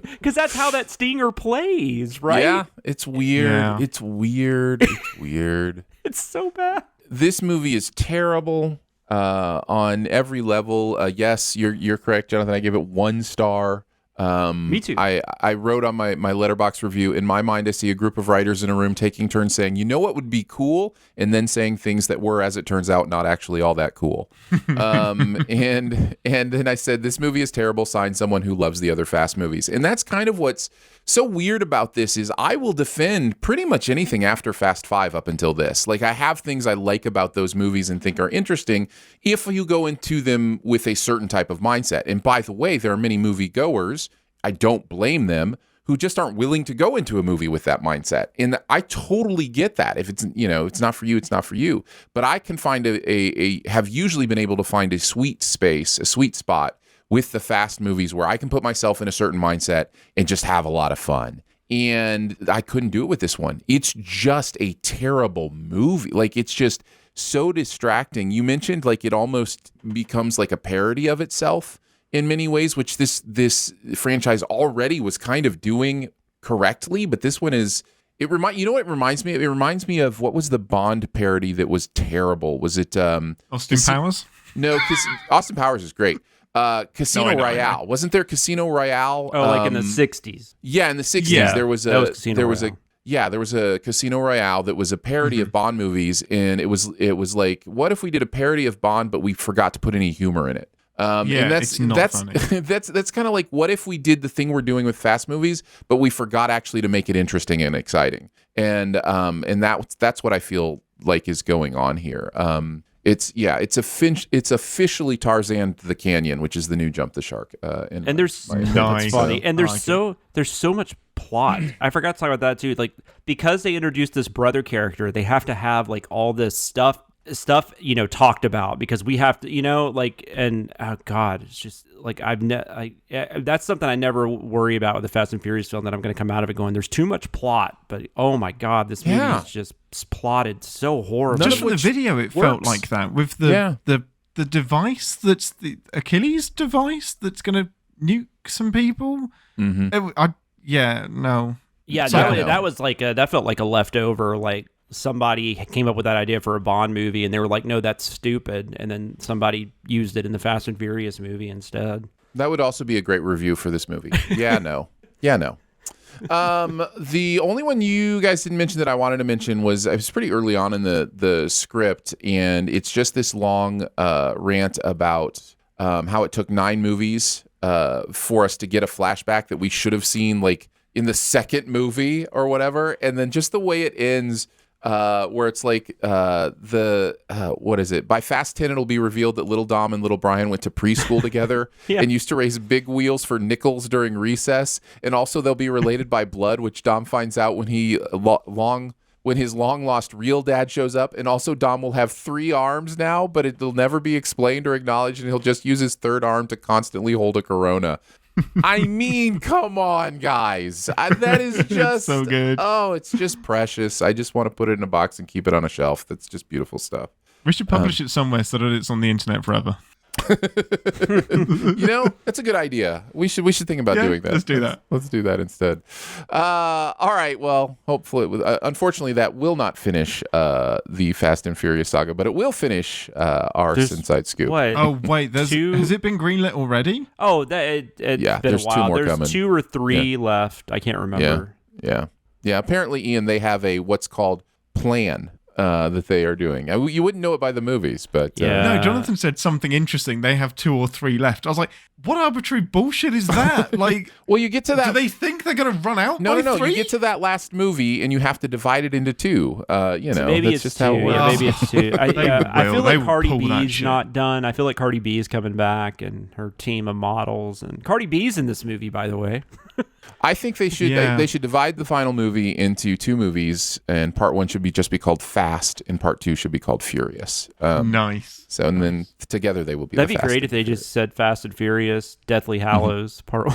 Because that's how that stinger plays, right? Yeah, it's weird. Yeah. It's weird. It's weird. It's so bad. This movie is terrible on every level. Yes, you're correct, Jonathan. I give it 1 star. Me too. I wrote on my Letterboxd review, in my mind I see a group of writers in a room taking turns saying, you know what would be cool, and then saying things that were, as it turns out, not actually all that cool. And then I said, this movie is terrible, sign someone who loves the other Fast movies. And that's kind of what's so weird about this is I will defend pretty much anything after Fast 5 up until this. Like, I have things I like about those movies and think are interesting if you go into them with a certain type of mindset. And by the way, there are many movie goers, I don't blame them, who just aren't willing to go into a movie with that mindset. And I totally get that. If it's, it's not for you, it's not for you. But I can find have usually been able to find a sweet space, a sweet spot with the Fast movies where I can put myself in a certain mindset and just have a lot of fun. And I couldn't do it with this one. It's just a terrible movie. Like, it's just so distracting. You mentioned like it almost becomes like a parody of itself in many ways, which this franchise already was kind of doing correctly, but this one is you know what it reminds me of? It reminds me of, what was the Bond parody that was terrible? Was it Austin Powers? No, Austin Powers is great. Casino Royale. Wasn't there Casino Royale? Oh, like in the 60s. Yeah, in the 60s. Yeah, there was a Casino Royale that was a parody of Bond movies, and it was like, what if we did a parody of Bond, but we forgot to put any humor in it? And it's not funny. that's kind of like, what if we did the thing we're doing with Fast movies, but we forgot actually to make it interesting and exciting? And that's what I feel like is going on here. It's officially Tarzan the Canyon, which is the new Jump the Shark. And there's Nice. funny, and there's like there's so much plot. I forgot to talk about that too. Like, because they introduced this brother character, they have to have like all this stuff talked about, because we have to, and oh God, it's just like that's something I never worry about with the Fast and Furious film, that I'm going to come out of it going, there's too much plot, but oh my God, this movie is just plotted so horribly. Just from the video, it felt like that with the device that's the Achilles device that's going to nuke some people. Mm-hmm. That was like that felt like a leftover, like somebody came up with that idea for a Bond movie and they were like, no, that's stupid, and then somebody used it in the Fast and Furious movie instead. That would also be a great review for this movie. No. The only one you guys didn't mention that I wanted to mention was, it was pretty early on in the script, and it's just this long rant about how it took 9 movies for us to get a flashback that we should have seen like in the second movie or whatever, and then just the way it ends, where it's like what is it? By Fast 10, it'll be revealed that Little Dom and Little Brian went to preschool together and used to raise big wheels for nickels during recess, and also they'll be related by blood, which Dom finds out when when his long-lost real dad shows up, and also Dom will have 3 arms now, but it'll never be explained or acknowledged, and he'll just use his third arm to constantly hold a Corona. I mean, come on, guys. That is just so good. Oh, it's just precious. I just want to put it in a box and keep it on a shelf. That's just beautiful stuff. We should publish it somewhere so that it's on the internet forever. That's a good idea. We should think about doing that. Let's do that. Let's do that instead. All right. Well, hopefully, unfortunately, that will not finish the Fast and Furious saga, but it will finish our SinSide Scoop. What? Oh wait, has it been greenlit already? Oh, it's been there's a while. 2 more There's coming. 2 or 3 left. I can't remember. Yeah. Apparently, Ian, they have a what's called plan that they are doing. You wouldn't know it by the movies, but No, Jonathan said something interesting. They have 2 or 3 left. I was like, what arbitrary bullshit is that? Like, well, you get to that. Do they think they're going to run out? No. 3? You get to that last movie, and you have to divide it into 2. So maybe that's it's just 2. how it works. Yeah, maybe it's 2. I feel They like will Cardi pull that B's shit. not done. I feel like Cardi B is coming back, and her team of models. And Cardi B's in this movie, by the way. I think they should they should divide the final movie into 2 movies, and part 1 should just be called Fast, and part 2 should be called Furious. Nice. So and then together they will be. That'd the be Fast great and if they Furious. just said Fast and Furious, Deathly Hallows, Part 1.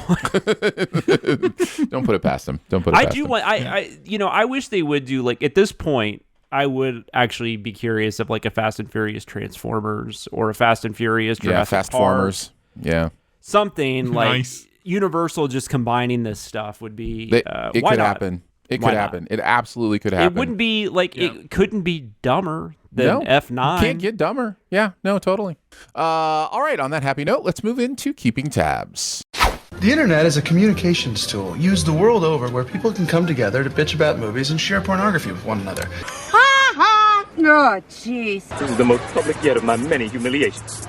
Don't put it past them. Don't put it. I past do them. want. I wish they would do like at this point. I would actually be curious of like a Fast and Furious Transformers or a Fast and Furious Jurassic Fast Park. Farmers. Yeah, Something like Nice. Universal just combining this stuff would be. it why could not? happen. It Why could not? happen. It absolutely could happen. It wouldn't be like it couldn't be dumber than No, F9. Can't get dumber. Yeah, no, totally. All right, on that happy note, let's move into keeping tabs. The internet is a communications tool used the world over where people can come together to bitch about movies and share pornography with one another. Oh, jeez. This is the most public yet of my many humiliations.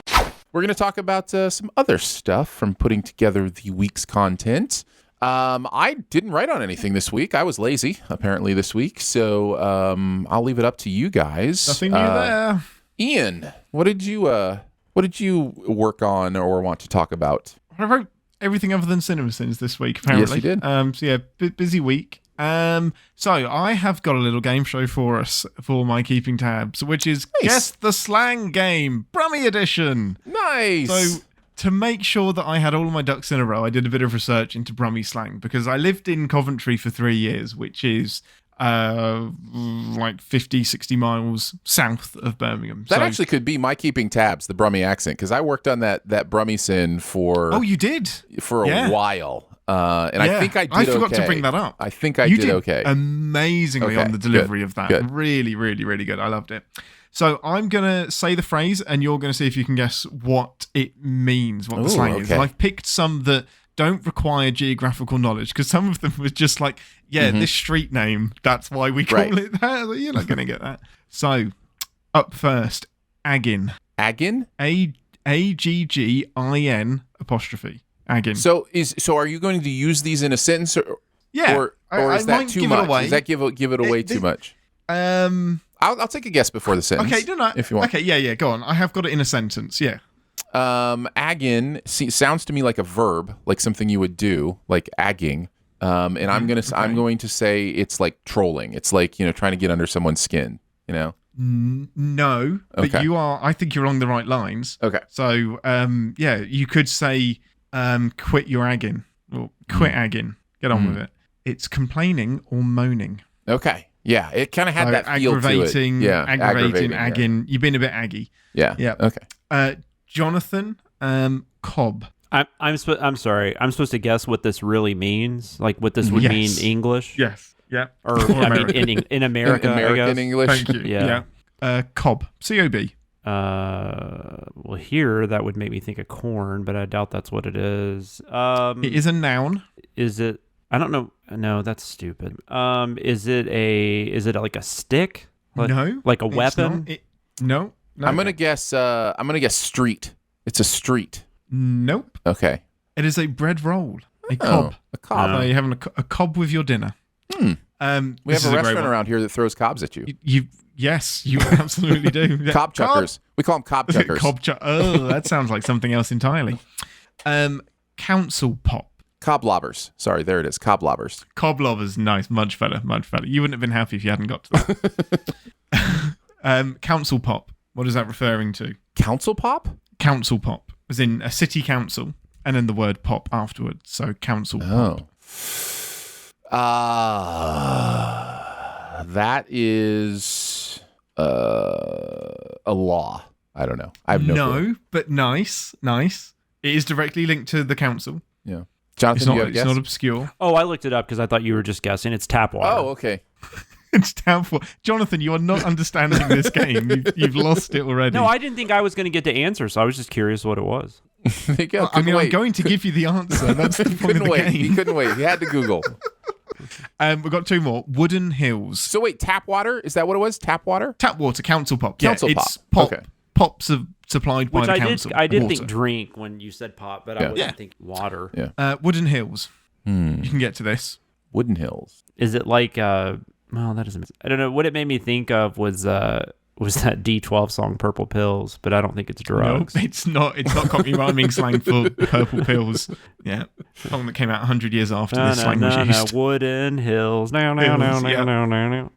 We're going to talk about some other stuff from putting together the week's content. I didn't write on anything this week. I was lazy, apparently, this week. So I'll leave it up to you guys. Nothing new there. Ian, what did you work on or want to talk about? I wrote everything other than CinemaSins this week, apparently. Yes, you did. So yeah, busy week. So I have got a little game show for us for my keeping tabs, which is Guess the Slang Game, Brummie Edition. Nice. So to make sure that I had all of my ducks in a row, I did a bit of research into Brummie slang because I lived in Coventry for 3 years, which is like 50, 60 miles south of Birmingham. That So- actually could be my keeping tabs, the Brummie accent, because I worked on that Brummie sin for Oh, you did? for a Yeah. while. And I think I did I forgot okay. to bring that up. I think I You did okay. amazingly Okay, on the delivery of that. good. Really, really, really good. I loved it. So I'm going to say the phrase and you're going to see if you can guess what it means, what the Ooh, slang is. okay. And I've picked some that don't require geographical knowledge because some of them was just like, this street name, that's why we call Right. it that. Like, you're not going to get that. So up first, Aggin. Aggin? Aggin apostrophe. Aggin. So are you going to use these in a sentence Yeah, or I is that might too give it much? away. Does that give it away too much? I'll take a guess before the sentence. Okay, no, if you want. Okay, yeah, go on. I have got it in a sentence. Yeah. Aggin sounds to me like a verb, like something you would do, like agging. And I'm going to say it's like trolling. It's like, trying to get under someone's skin, No, but Okay. you are. I think you're along the right lines. Okay. So, you could say, quit your agging or quit agging. Get on with it. It's complaining or moaning. Okay. Yeah, it kind of had So that feel to it. aggravating, Yeah, aggravating, yeah. agging. You've been a bit aggy. Yeah. Yeah. Okay. Jonathan, Cobb. I'm sorry. I'm supposed to guess what this really means, like what this would Yes. mean English, Yes. Yeah. or I mean in America, I American guess. English. Thank you. Yeah. Cobb. C-O-B. Well, here that would make me think of corn, but I doubt that's what it is. It is a noun. Is it? I don't know. No, that's stupid. Is it like a stick? No. Like a it's weapon? not. No. I'm gonna guess street. It's a street. Nope. Okay. It is a bread roll. A cob. A cob. So you're having a cob with your dinner. We This have is a great restaurant one. around here that throws cobs at you. Yes, you absolutely do. Yeah. Cob chuckers. We call them cob chuckers. Oh, that sounds like something else entirely. Council pop. Cob lobbers. Sorry, there it is. Cob lobbers. Cob lovers, nice, much better, much better. You wouldn't have been happy if you hadn't got to that. Council pop. What is that referring to? Council pop? Council pop, as in a city council. and then the word pop afterwards. So council pop. That is a law. I don't know. I have no clue. But nice. It is directly linked to the council. Yeah. Jonathan, It's not obscure. Oh, I looked it up because I thought you were just guessing. It's tap water. Oh, okay. It's tap water. Jonathan, you are not understanding this game. You've lost it already. No, I didn't think I was going to get to answer, so I was just curious what it was. There you go. I'm going to give you the answer. That's the point of the game. He couldn't wait. He had to Google. We've got 2 more. Wooden Hills. So wait, tap water? Is that what it was? Tap water? Tap water, council pop. Council it's pop. Okay. Pops supplied by the council. I did water. think drink when you said pop, but I wasn't thinking water. Yeah. Wooden Hills. You can get to this. Wooden Hills. Is it like well, that doesn't. I don't know. What it made me think of was that D12 song "Purple Pills," but I don't think it's drugs. No, it's not. It's not copy rhyming slang for purple pills. Yeah, song that came out 100 years after this slang was used. Wooden Hills. No.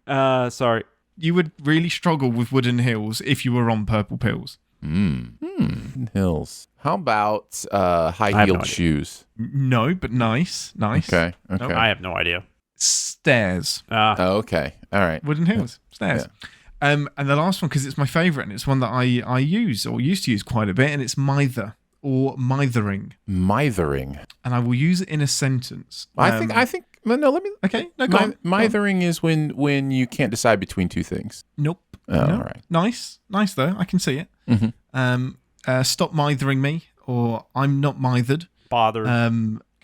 Sorry. You would really struggle with Wooden Hills if you were on purple pills. Hills. How about high-heeled shoes? No, but nice. Okay. Nope. I have no idea. Stairs. Okay. All right. Wooden Hills. Stairs. Yeah. And the last one, because it's my favourite, and it's one that I use or used to use quite a bit, and it's mither or mithering. Mithering. And I will use it in a sentence. I think. No, let me. Okay. No, go on. Mithering is when you can't decide between two things. Nope. Oh, no. All right. Nice though. I can see it. Mm-hmm. Stop mithering me, or I'm not mithered. Bothered.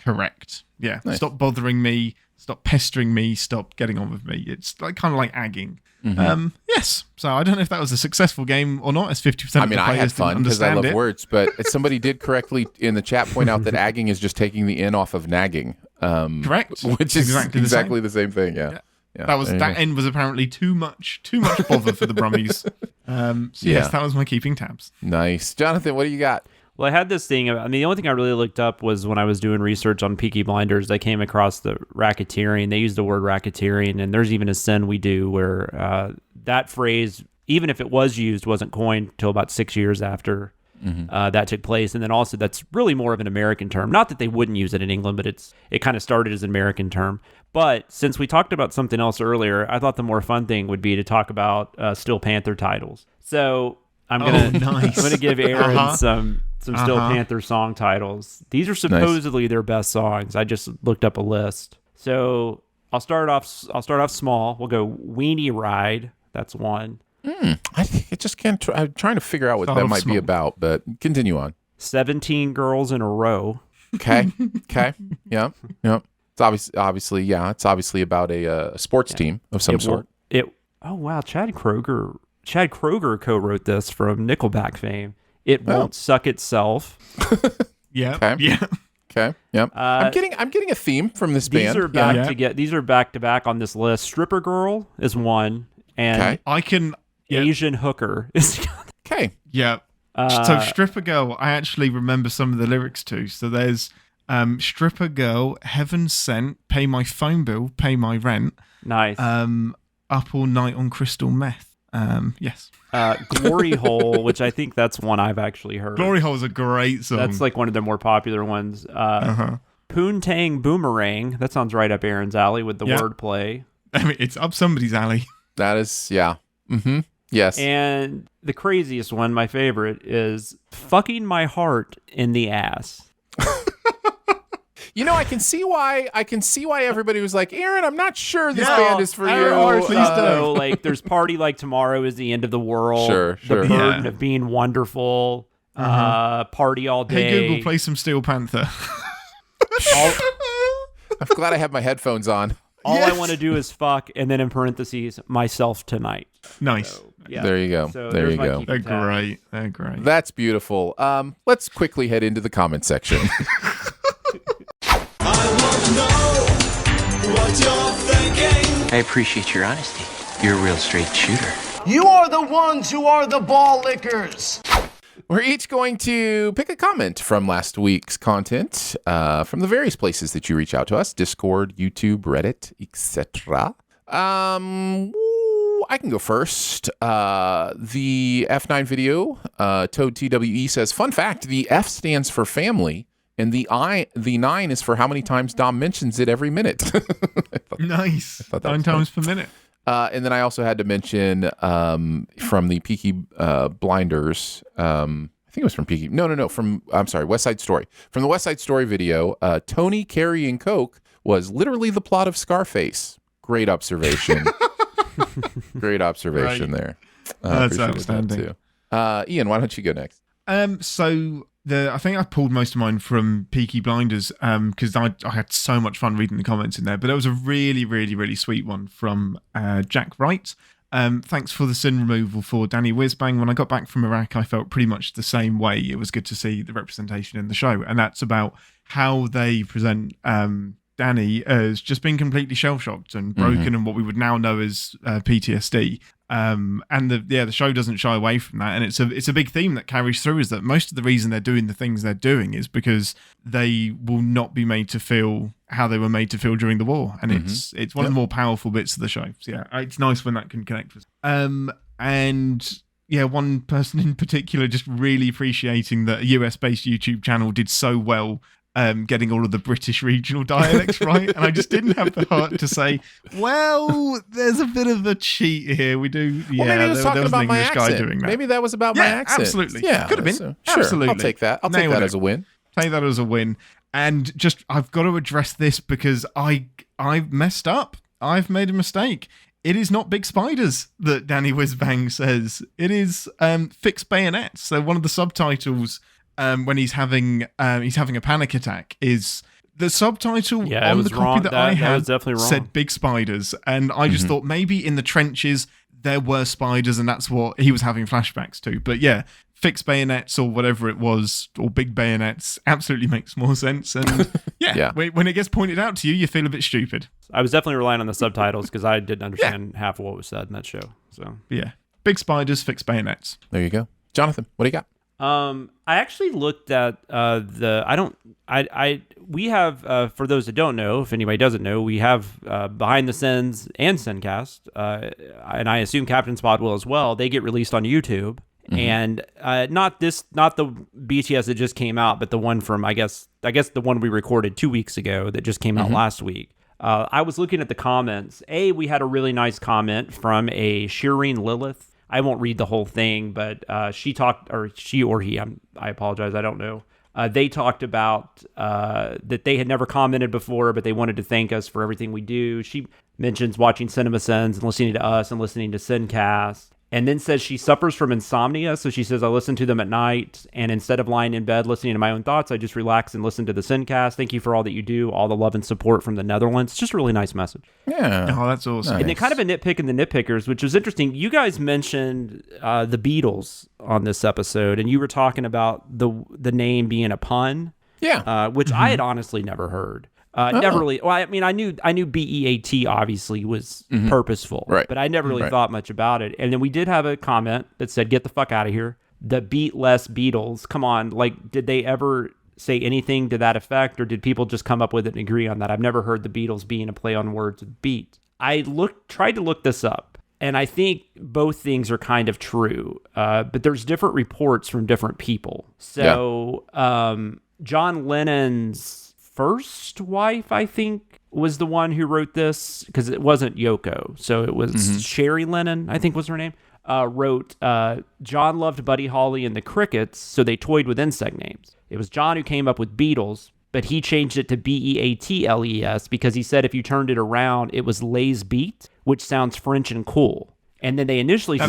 Correct. Yeah. Nice. Stop bothering me. Stop pestering me. Stop getting on with me. It's like kind of like agging. Mm-hmm. Yes. So I don't know if that was a successful game or not. As 50% of the players I had fun because I love it. words, but somebody did correctly in the chat point out that agging is just taking the N off of nagging. Correct. Which is exactly the same thing. Yeah. That end was apparently too much bother for the Brummies. Yes, that was my keeping tabs. Nice. Jonathan, what do you got? Well, I had this thing. The only thing I really looked up was when I was doing research on Peaky Blinders, I came across the racketeering. They used the word racketeering, and there's even a sin we do where that phrase, even if it was used, wasn't coined until about 6 years after that took place. And then also that's really more of an American term. Not that they wouldn't use it in England, but it kind of started as an American term. But since we talked about something else earlier, I thought the more fun thing would be to talk about Steel Panther titles. So I'm gonna give Aaron some Steel Panther song titles. These are supposedly their best songs. I just looked up a list. So I'll start off small. We'll go Weenie Ride. That's one. I just can't. I'm trying to figure out what that might be about, but continue on. 17 Girls in a Row. Okay. Yeah. It's obviously about a sports team of some sort. Oh wow, Chad Kroeger co-wrote this from Nickelback fame. It Won't Suck Itself. Yeah. Okay. Yeah. Okay. Yep. I'm getting a theme from this band. These are back to back on this list. Stripper Girl is one, and Asian Hooker is. Okay. Yeah. So Stripper Girl, I actually remember some of the lyrics too. So there's Stripper Girl, Heaven Sent, Pay My Phone Bill, Pay My Rent. Nice. Up All Night on Crystal Meth. Yes. Glory Hole, which I think that's one I've actually heard. Glory Hole is a great song. That's like one of the more popular ones. Poontang Boomerang. That sounds right up Aaron's alley with the wordplay. I mean, it's up somebody's alley. That is, yeah. Mm-hmm. Yes. And the craziest one, my favorite, is Fucking My Heart in the Ass. I can see why everybody was like, Aaron, I'm not sure this band is for you. Please don't. Like, there's Party Like Tomorrow is the End of the world. Sure. The Burden of Being Wonderful. Party All Day. Hey, Google, play some Steel Panther. I'm glad I have my headphones on. All I want to do is fuck, and then in parentheses, myself tonight. Nice. So, yeah. There you go. So there you go. They're great. That's beautiful. Let's quickly head into the comment section. I appreciate your honesty. You're a real straight shooter. You are the ones who are the ball lickers. We're each going to pick a comment from last week's content from the various places that you reach out to us: Discord, YouTube, Reddit, etc. I can go first. The F9 video, Toad TWE says, fun fact, the F stands for family And the 9 is for how many times Dom mentions it every minute. Nice. 9 times per minute. And then I also had to mention from the Peaky Blinders. I think it was from Peaky. No. I'm sorry, Westside Story. From the Westside Story video, Tony carrying coke was literally the plot of Scarface. Great observation. Great observation there. That's outstanding. Ian, why don't you go next? So I think I pulled most of mine from Peaky Blinders because I had so much fun reading the comments in there. But there was a really, really, really sweet one from Jack Wright. Thanks for the sin removal for Danny Whizbang. When I got back from Iraq, I felt pretty much the same way. It was good to see the representation in the show. And that's about how they present Danny as just being completely shell-shocked and broken and what we would now know as PTSD. And the show doesn't shy away from that, and it's a big theme that carries through, is that most of the reason they're doing the things they're doing is because they will not be made to feel how they were made to feel during the war, and it's one of the more powerful bits of the show. So yeah, it's nice when that can connect with. And yeah, one person in particular just really appreciating that a US-based YouTube channel did so well getting all of the British regional dialects right, and I just didn't have the heart to say, well, there's a bit of a cheat here. We do, well, maybe he was talking about my English accent. guy doing that. Maybe that was about my accent. Absolutely. Yeah, could have been. Sure, Absolutely. I'll take that. I'll take that as a win. Take that as a win. And just, I've got to address this because I've messed up. I've made a mistake. It is not big spiders that Danny Whizbang says. It is fixed bayonets. So one of the subtitles when he's having a panic attack is the subtitle on the copy that I had said big spiders, and I just thought maybe in the trenches there were spiders and that's what he was having flashbacks to. But yeah, fixed bayonets or whatever it was, or big bayonets, absolutely makes more sense. And when it gets pointed out to you, you feel a bit stupid. I was definitely relying on the subtitles because I didn't understand half of what was said in that show. So yeah, big spiders, fixed bayonets. There you go. Jonathan, what do you got? I actually looked at we have, for those that don't know, if anybody doesn't know, we have Behind the Sins and Sincast, and I assume Captain Spot will as well. They get released on YouTube, and not the BTS that just came out, but the one from I guess the one we recorded 2 weeks ago that just came out last week. I was looking at the comments. We had a really nice comment from a Shireen Lilith. I won't read the whole thing, but she or he, I apologize, I don't know. They talked about that they had never commented before, but they wanted to thank us for everything we do. She mentions watching CinemaSins and listening to us and listening to Sincast. And then says she suffers from insomnia. So she says, I listen to them at night. And instead of lying in bed listening to my own thoughts, I just relax and listen to the Sincast. Thank you for all that you do. All the love and support from the Netherlands. It's just a really nice message. Yeah. Oh, that's awesome. Nice. And then kind of a nitpick in the nitpickers, which was interesting. You guys mentioned the Beatles on this episode. And you were talking about the name being a pun. Yeah. Which I had honestly never heard. Never really. Well, I mean, I knew BEAT obviously was purposeful, right? But I never really thought much about it. And then we did have a comment that said, "Get the fuck out of here." The Beatless Beatles. Come on, like, did they ever say anything to that effect, or did people just come up with it and agree on that? I've never heard the Beatles being a play on words with beat. I tried to look this up, and I think both things are kind of true, but there's different reports from different people. So, John Lennon's first wife, I think, was the one who wrote this, because it wasn't Yoko. So it was Sherry Lennon, I think was her name, wrote, John loved Buddy Holly and the Crickets, so they toyed with insect names. It was John who came up with Beatles, but he changed it to Beatles because he said if you turned it around, it was Les Beat, which sounds French and cool. And then they initially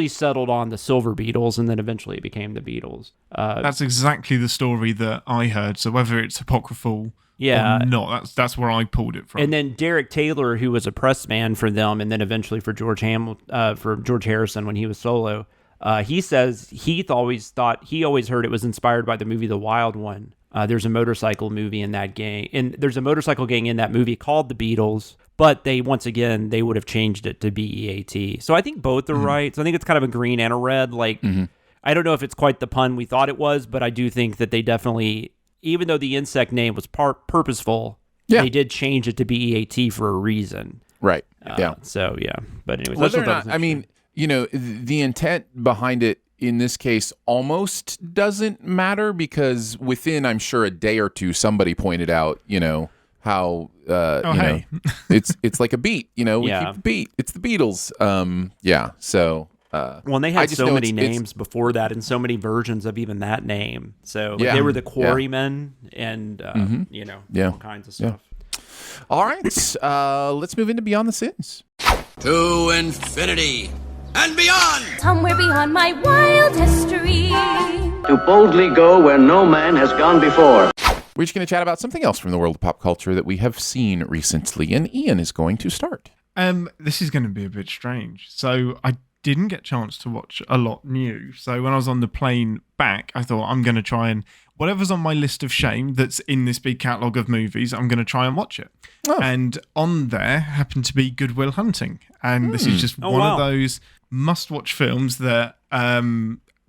settled on the Silver Beatles, and then eventually it became the Beatles. That's exactly the story that I heard. So whether it's apocryphal or not, that's where I pulled it from. And then Derek Taylor, who was a press man for them, and then eventually for George Harrison when he was solo, he says he always heard it was inspired by the movie The Wild One. There's a motorcycle movie in that gang, and there's a motorcycle gang in that movie called the Beatles. But they would have changed it to BEAT. So I think both are right. So I think it's kind of a green and a red. Like, I don't know if it's quite the pun we thought it was, but I do think that they definitely, even though the insect name was purposeful, they did change it to BEAT for a reason. Right. So, yeah. But anyways, whether or not, I mean, the intent behind it in this case almost doesn't matter because within, I'm sure, a day or two, somebody pointed out, how hey. it's like a beat. We Yeah. keep the beat. It's the Beatles. Yeah. So. Well, and they I had just so know many names before that, and so many versions of even that name. So like, Yeah. they were the Yeah. Quarrymen, and all kinds of stuff. All right. Let's move into Beyond the Sins. To infinity and beyond! Somewhere beyond my wild history. To boldly go where no man has gone before. We're just going to chat about something else from the world of pop culture that we have seen recently, and Ian is going to start. This is going to be a bit strange. So I didn't get a chance to watch a lot new. So when I was on the plane back, I thought I'm going to try and whatever's on my list of shame that's in this big catalogue of movies, I'm going to try and watch it. Oh. And on there happened to be Good Will Hunting. And this is just one of those must-watch films that,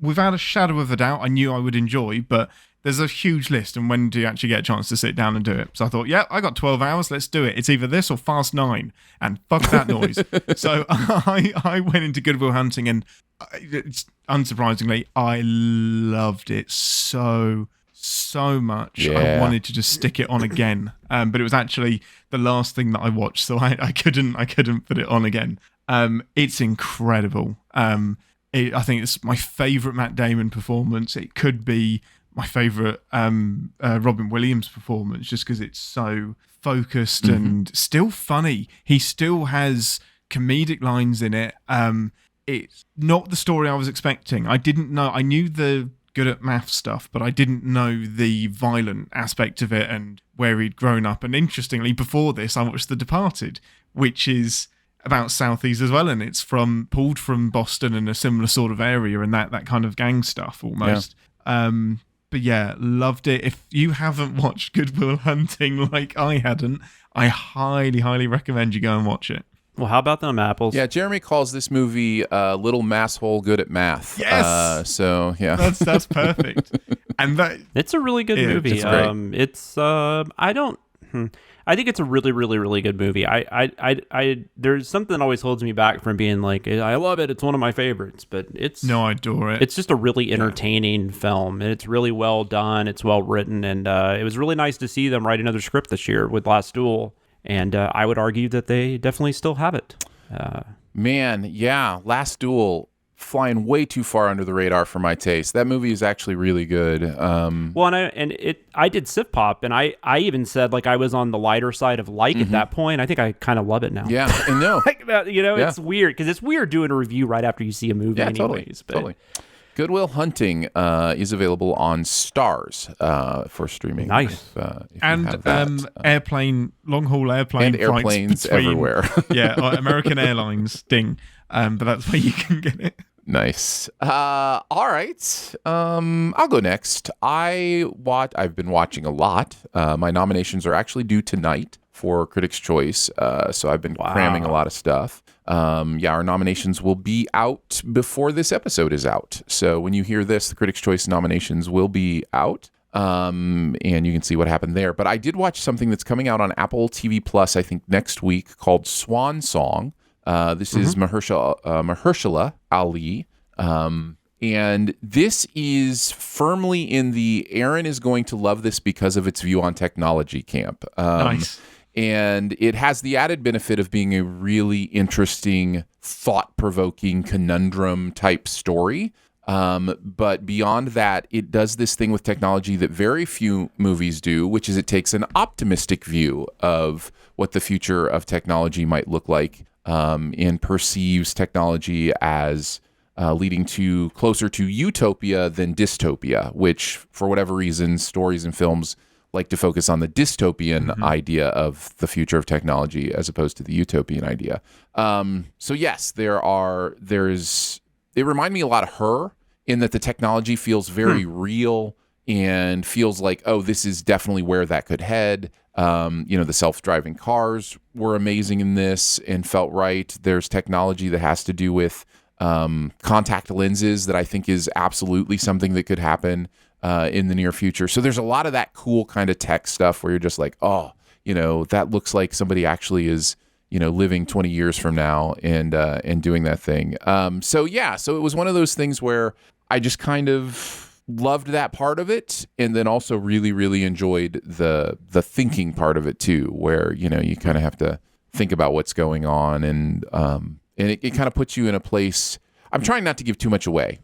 without a shadow of a doubt, I knew I would enjoy, but there's a huge list, and when do you actually get a chance to sit down and do it? So I thought, I got 12 hours, let's do it. It's either this or Fast 9, and fuck that noise. So I went into Good Will Hunting, and unsurprisingly, I loved it so much. Yeah. I wanted to just stick it on again, but it was actually the last thing that I watched, so I couldn't put it on again. It's incredible. I think it's my favourite Matt Damon performance. It could be my favourite Robin Williams performance just because it's so focused and still funny. He still has comedic lines in it. It's not the story I was expecting. I didn't know. I knew the good at math stuff, but I didn't know the violent aspect of it and where he'd grown up. And interestingly, before this, I watched The Departed, which is about Southeast as well, and it's pulled from Boston and a similar sort of area and that kind of gang stuff almost. Yeah. But yeah, loved it. If you haven't watched Good Will Hunting like I hadn't, I highly, highly recommend you go and watch it. Well, how about them apples? Yeah, Jeremy calls this movie Little Masshole Good at Math. Yes! So, yeah. That's perfect. And it's a really good movie. I think it's a really, really, really good movie. There's something that always holds me back from being like, I love it. It's one of my favorites, but I adore it. It's just a really entertaining film, and it's really well done. It's well written, and it was really nice to see them write another script this year with Last Duel. And I would argue that they definitely still have it. Man, yeah, Last Duel, flying way too far under the radar for my taste. That movie is actually really good. Well, I did Sip Pop, and I even said like I was on the lighter side of at that point. I think I kind of love it now. Yeah, I know. It's weird because it's weird doing a review right after you see a movie. Yeah, anyways, totally. Good Will Hunting is available on STARZ for streaming. Nice. And airplane, long-haul airplane and airplanes everywhere. Yeah, American Airlines ding. But that's where you can get it. Nice. All right. I'll go next. I've been watching a lot. My nominations are actually due tonight for Critics' Choice. So I've been cramming a lot of stuff. Our nominations will be out before this episode is out. So when you hear this, the Critics' Choice nominations will be out. And you can see what happened there. But I did watch something that's coming out on Apple TV Plus, I think, next week called Swan Song. This is Mahershala Ali. And this is firmly in the Aaron is going to love this because of its view on technology camp. Nice. And it has the added benefit of being a really interesting, thought-provoking conundrum type story. But beyond that, it does this thing with technology that very few movies do, which is it takes an optimistic view of what the future of technology might look like, and perceives technology as leading to closer to utopia than dystopia, which for whatever reason, stories and films like to focus on the dystopian idea of the future of technology as opposed to the utopian idea. So yes, it reminded me a lot of Her in that the technology feels very real and feels like, oh, this is definitely where that could head. The self-driving cars were amazing in this and felt right. There's technology that has to do with contact lenses that I think is absolutely something that could happen in the near future. So there's a lot of that cool kind of tech stuff where you're just like, oh, that looks like somebody actually is, living 20 years from now and doing that thing. So it was one of those things where I just kind of loved that part of it, and then also really, really enjoyed the thinking part of it too, where you kind of have to think about what's going on, and it kind of puts you in a place. I'm trying not to give too much away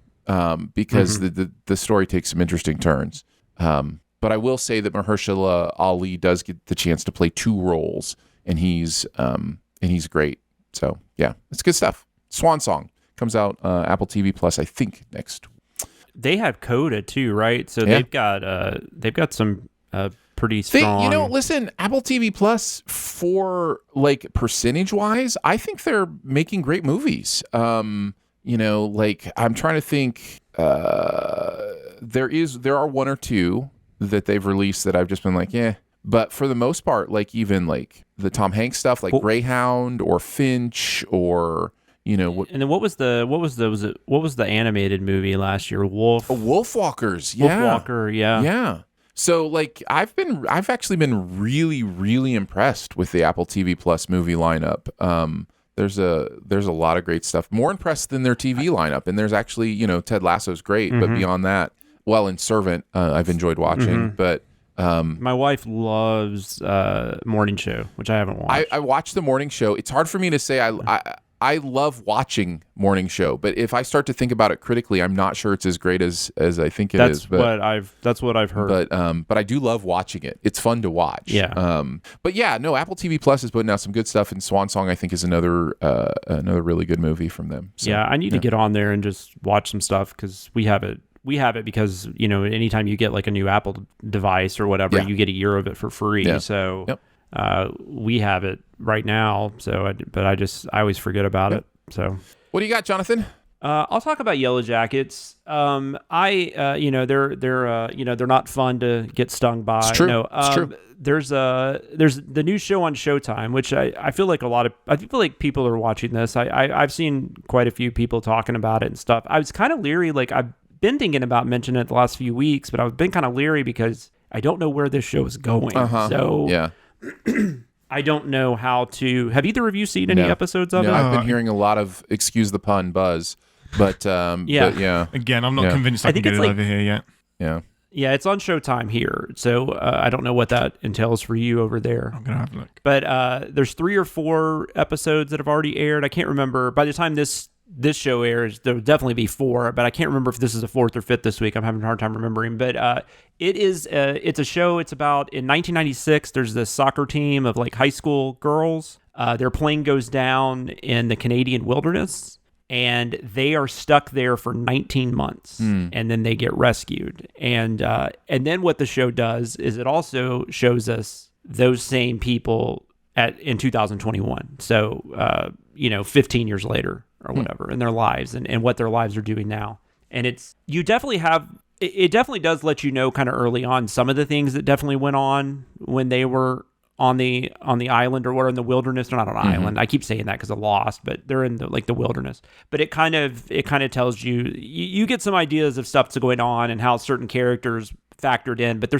because the story takes some interesting turns. But I will say that Mahershala Ali does get the chance to play 2 roles, and he's great. So yeah, it's good stuff. Swan Song comes out Apple TV Plus, I think, next. They have Coda too, right? So they've got some pretty strong. Listen, Apple TV Plus, for like percentage wise, I think they're making great movies. I'm trying to think. There are 1 or 2 that they've released that I've just been like, yeah. But for the most part, like even like the Tom Hanks stuff, like Greyhound or Finch, or And then what was the animated movie last year? Wolfwalkers. Yeah. Wolfwalker. Yeah. Yeah. So like I've actually been really, really impressed with the Apple TV Plus movie lineup. There's a lot of great stuff. More impressed than their TV lineup, and there's actually Ted Lasso's great, but beyond that, and Servant I've enjoyed watching, but. My wife loves Morning Show, which I haven't watched. I watched the Morning Show. It's hard for me to say I love watching Morning Show, but if I start to think about it critically, I'm not sure it's as great as I think it is. That's what I've heard. But I do love watching it. It's fun to watch. Yeah. But yeah, no, Apple TV Plus is putting out some good stuff, and Swan Song I think is another really good movie from them. So, yeah, I need to get on there and just watch some stuff because we have it. We have it because anytime you get like a new Apple device or whatever, you get a year of it for free. Yeah. So we have it right now. So, I always forget about it. So, what do you got, Jonathan? I'll talk about Yellow Jackets. They're not fun to get stung by. It's true. No, it's true. There's the new show on Showtime, which I feel like people are watching this. I've seen quite a few people talking about it and stuff. I was kind of leery. Like I've been thinking about mentioning it the last few weeks, but I've been kind of leery because I don't know where this show is going. So yeah. I don't know how to. Have either of you seen any episodes of it? I've been hearing a lot of, excuse the pun, buzz. But yeah. Again, I'm not convinced I can get it over here yet. Yeah. Yeah, it's on Showtime here. So I don't know what that entails for you over there. I'm going to have a look. But there's 3 or 4 episodes that have already aired. I can't remember. By the time this show airs, there will definitely be 4, but I can't remember if this is the 4th or 5th this week. I'm having a hard time remembering. But it's a show. It's about, in 1996, there's this soccer team of like high school girls. Their plane goes down in the Canadian wilderness, and they are stuck there for 19 months, and then they get rescued. And then what the show does is it also shows us those same people in 2021. So 15 years later or whatever in their lives and what their lives are doing now. And it definitely does let you know kind of early on some of the things that definitely went on when they were on the island or in the wilderness. They're not on an island. I keep saying that because of Lost, but they're in the wilderness. But it kind of tells you get some ideas of stuff that's going on and how certain characters factored in, but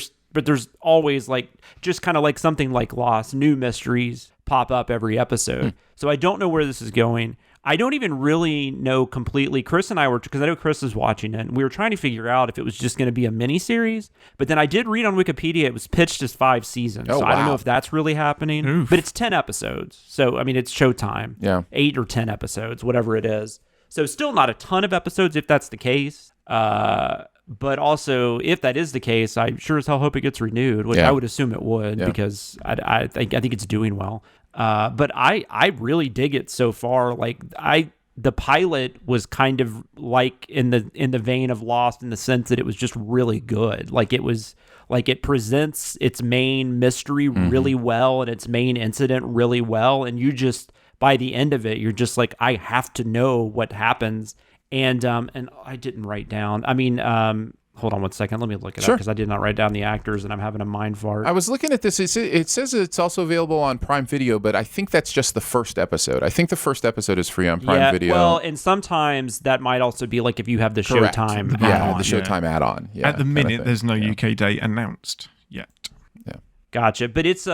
there's always like just kind of like something like Lost, new mysteries pop up every episode. So I don't know where this is going. I don't even really know completely. Chris and I were, because I know Chris is watching it, and we were trying to figure out if it was just going to be a mini-series. But then I did read on Wikipedia it was pitched as 5 seasons. Oh, so wow. I don't know if that's really happening. Oof. But it's 10 episodes. So, I mean, it's Showtime. Yeah. 8 or 10 episodes, whatever it is. So still not a ton of episodes if that's the case. But also, if that is the case, I sure as hell hope it gets renewed, which I would assume it would because I think it's doing well. But I really dig it so far. Like the pilot was kind of like in the vein of Lost in the sense that it was just really good. Like it was like it presents its main mystery really well and its main incident really well, and you just by the end of it you're just like, I have to know what happens. And I didn't write down. I mean, hold on one second. Let me look it up because I did not write down the actors, and I'm having a mind fart. I was looking at this. It says it's also available on Prime Video, but I think that's just the first episode. I think the first episode is free on Prime Video. Well, and sometimes that might also be like if you have the Showtime add-on. The Showtime add-on. Yeah, at the minute, there's no UK date announced yet. Yeah. Gotcha. But it's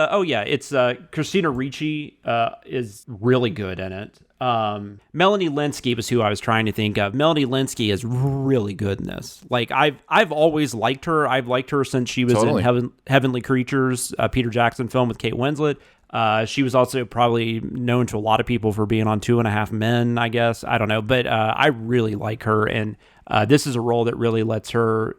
Christina Ricci is really good in it. Melanie Linsky was who I was trying to think of. Melanie Linsky is really good in this. Like I've always liked her. I've liked her since she was in Heavenly Creatures, Peter Jackson film with Kate Winslet. She was also probably known to a lot of people for being on 2.5 Men, I guess. I don't know. But I really like her. And this is a role that really lets her,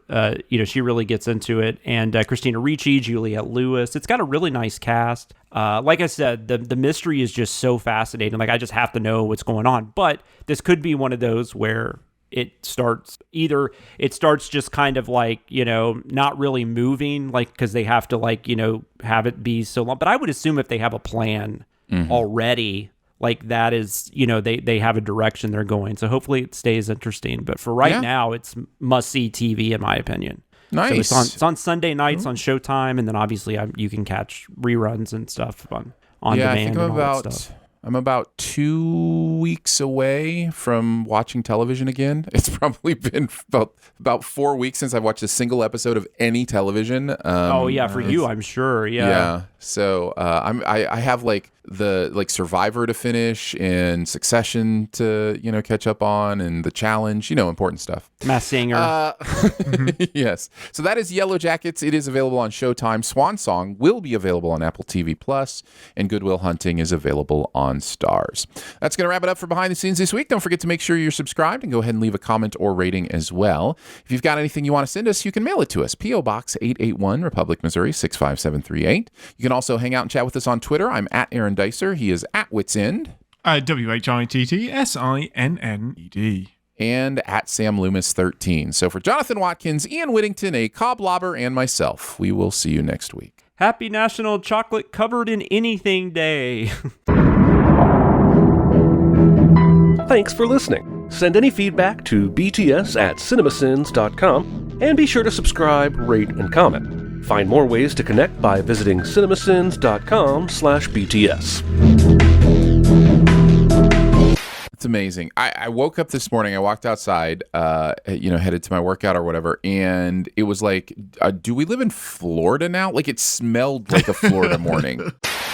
she really gets into it. And Christina Ricci, Juliette Lewis. It's got a really nice cast. Like I said, the mystery is just so fascinating. Like, I just have to know what's going on. But this could be one of those where it starts just kind of like, not really moving, like, because they have to have it be so long. But I would assume if they have a plan already, like that is, they have a direction they're going. So hopefully it stays interesting. But for right now, it's must-see TV, in my opinion. Nice. So it's on Sunday nights on Showtime, and then obviously you can catch reruns and stuff on demand. I think and all that stuff. I'm about 2 weeks away from watching television again. It's probably been about 4 weeks since I've watched a single episode of any television. For you, I'm sure. Yeah. So I have the Survivor to finish and Succession to catch up on, and The Challenge, important stuff. Masked Singer. Yes. So that is Yellow Jackets. It is available on Showtime. Swan Song will be available on Apple TV Plus, and Good Will Hunting is available on Starz. That's going to wrap it up for Behind the Scenes this week. Don't forget to make sure you're subscribed and go ahead and leave a comment or rating as well. If you've got anything you want to send us, you can mail it to us. P.O. Box 881, Republic, Missouri 65738. You can also hang out and chat with us on Twitter. I'm at Aaron Dicer. He is at Wits End. WHITTSINNED. And at Sam Loomis 13. So for Jonathan Watkins, Ian Whittington, a Cobb Lobber, and myself, we will see you next week. Happy National Chocolate Covered in Anything Day. Thanks for listening. Send any feedback to bts@cinemasins.com, and be sure to subscribe, rate, and comment. Find more ways to connect by visiting cinemasins.com/BTS. It's amazing. I woke up this morning, I walked outside, headed to my workout or whatever, and it was like, do we live in Florida now? Like, it smelled like a Florida morning.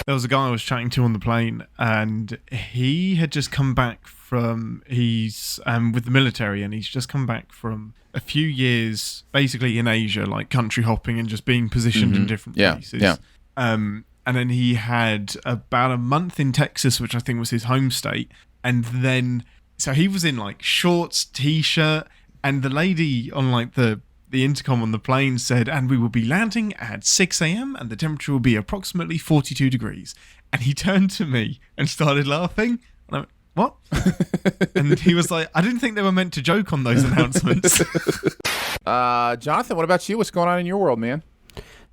There was a guy I was chatting to on the plane, and he had just come back from, he's with the military, and he's just come back from a few years basically in Asia, like country hopping and just being positioned in different places. Yeah. And then he had about a month in Texas, which I think was his home state. And then, so he was in like shorts, t-shirt, and the lady on like the intercom on the plane said, and we will be landing at 6 a.m. and the temperature will be approximately 42 degrees. And he turned to me and started laughing. And I went, what? And he was like, I didn't think they were meant to joke on those announcements. Jonathan, what about you? What's going on in your world, man?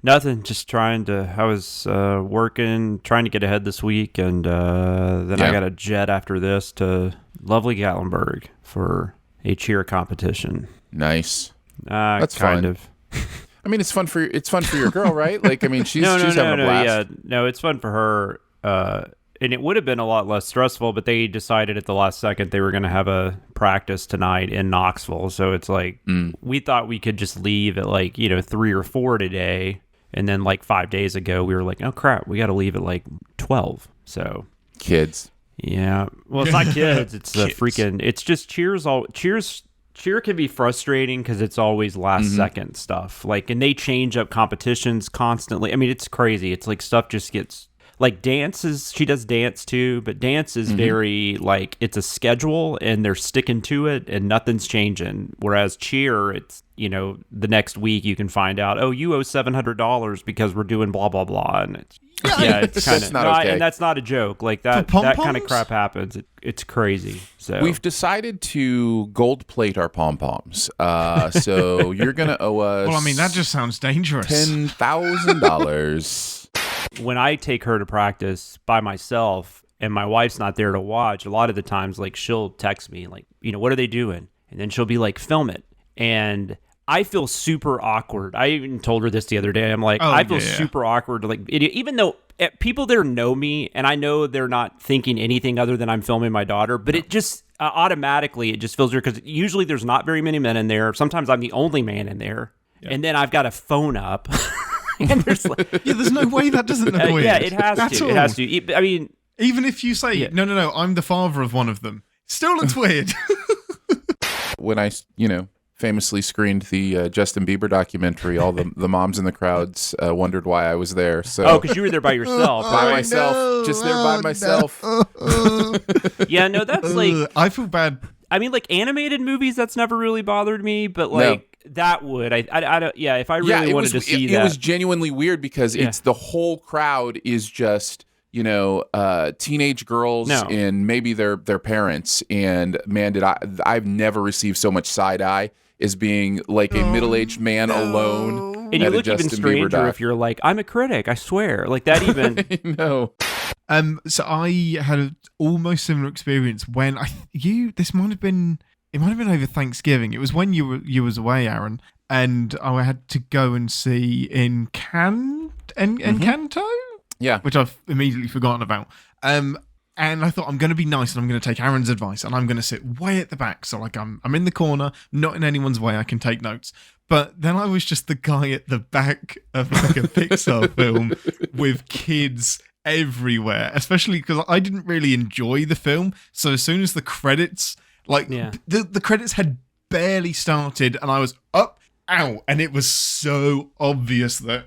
Nothing, just I was working, trying to get ahead this week, and then I got a jet after this to lovely Gatlinburg for a cheer competition. Nice. That's kind of. I mean, it's fun for your girl, right? Like, I mean, she's having a blast. Yeah, no, it's fun for her. And it would have been a lot less stressful, but they decided at the last second they were going to have a practice tonight in Knoxville. So it's like, we thought we could just leave at 3 or 4 today. And then 5 days ago, we were like, oh crap, we got to leave at 12. So kids. Yeah. Well, it's not kids. It's it's just cheer can be frustrating because it's always last second stuff. And they change up competitions constantly. I mean, it's crazy. It's stuff just gets dances. She does dance too, but dance is very it's a schedule and they're sticking to it and nothing's changing. Whereas cheer, it's, the next week you can find out, oh, you owe $700 because we're doing blah, blah, blah. And it's kind of not okay. And that's not a joke. That kind of crap happens. It's crazy. So we've decided to gold plate our pom-poms. So you're going to owe us. Well, I mean, that just sounds dangerous. $10,000. When I take her to practice by myself and my wife's not there to watch, a lot of the times, she'll text me, what are they doing? And then she'll be like, film it. And I feel super awkward. I even told her this the other day. I'm like, I feel super awkward. Even though people there know me and I know they're not thinking anything other than I'm filming my daughter, but it just automatically, it just feels weird because usually there's not very many men in there. Sometimes I'm the only man in there. Yeah. And then I've got a phone up. And there's like, Yeah, there's no way that doesn't look weird. yeah, it has at to. all. It has to. I mean, even if you say, no, I'm the father of one of them, still looks weird. When I, famously screened the Justin Bieber documentary, all the moms in the crowds wondered why I was there. So because you were there by yourself, by right? myself, just there by myself. Yeah, no, that's like, I feel bad. I mean, like animated movies, that's never really bothered me, but like that would, I don't, yeah, if I really wanted to see that. It was genuinely weird because it's the whole crowd is just, teenage girls and maybe their parents. And man, I've never received so much side eye as being like a middle-aged man alone. And you look even stranger if you're like, I'm a critic, I swear. Like that even. No. So I had an almost similar experience when this might have been over Thanksgiving. It was when you was away, Aaron, and I had to go and see in Canto, which I've immediately forgotten about. And I thought, I'm going to be nice and I'm going to take Aaron's advice and I'm going to sit way at the back. So like I'm in the corner, not in anyone's way. I can take notes. But then I was just the guy at the back of like a Pixar film with kids everywhere, especially because I didn't really enjoy the film. So as soon as the credits, the credits had barely started and I was up, ow, and it was so obvious that,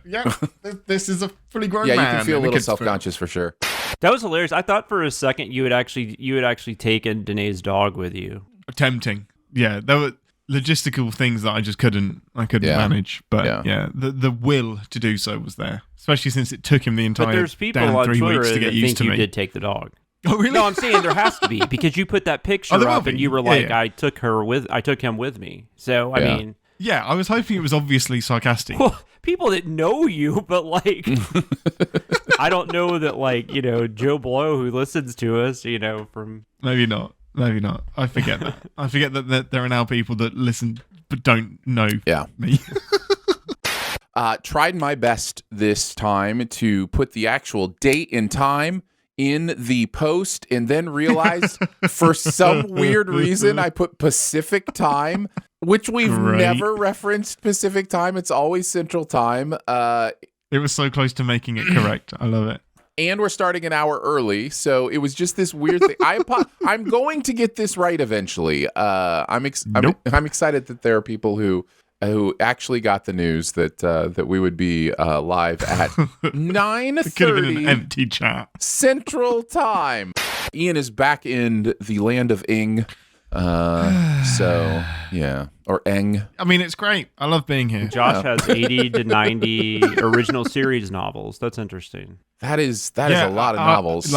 this is a fully grown man. Yeah, you can feel a little self-conscious for sure. That was hilarious. I thought for a second you had actually taken Danae's dog with you. Tempting. Yeah, there were logistical things that I just couldn't manage. But the will to do so was there, especially since it took him the entire but there's people damn on 3 Twitter weeks to that get used think to you me. did take the dog. Oh really? No, I'm saying there has to be because you put that picture up and you were like, yeah. I took him with me. So I mean. Yeah, I was hoping it was obviously sarcastic. Well, people that know you, but like, I don't know that like, Joe Blow who listens to us, from. Maybe not. I forget that. I forget that there are now people that listen but don't know me. Tried my best this time to put the actual date and time in the post and then realized for some weird reason I put Pacific time, which we've never referenced Pacific time. It's always Central time. It was so close to making it correct. I love it. And we're starting an hour early, so it was just this weird thing. I'm going to get this right eventually. I'm excited that there are people who actually got the news that we would be live at 9:30. Could have been an empty chat. Central Time. Ian is back in the land of Ing. Or Eng. I mean, it's great. I love being here. Josh has 80 to 90 original series novels. That's interesting. That is a lot of novels.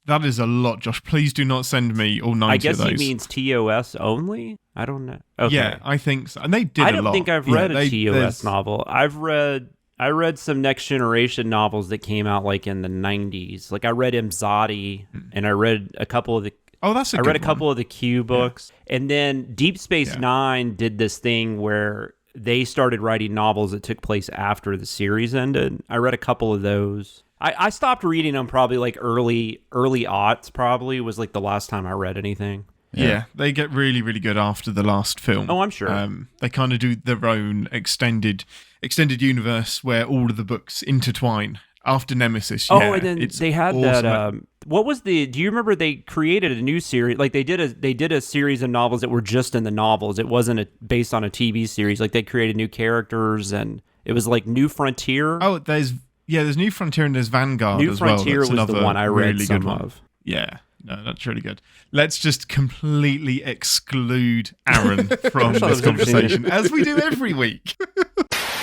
That is a lot, Josh. Please do not send me all 90 I guess of those. he means TOS only? I don't know. Okay. Yeah, I think so. And they did a lot. I don't think I've read a TOS novel. I read some Next Generation novels that came out like in the 90s. Like I read Imzadi and I read a couple of the I read a couple of the Q books. And then Deep Space Nine did this thing where they started writing novels that took place after the series ended. I read a couple of those. I stopped reading them probably like early aughts probably was like the last time I read anything. Yeah, they get really, really good after the last film. Oh, I'm sure. They kind of do their own extended universe where all of the books intertwine after Nemesis. And then they had awesome. that. What was do you remember they created a new series? Like they did a series of novels that were just in the novels. It wasn't based on a TV series. Like they created new characters and it was like New Frontier. Oh, there's New Frontier and there's Vanguard as well. New Frontier was the one I read really some good one. of. Yeah. No, that's really good. Let's just completely exclude Aaron from this conversation, as we do every week.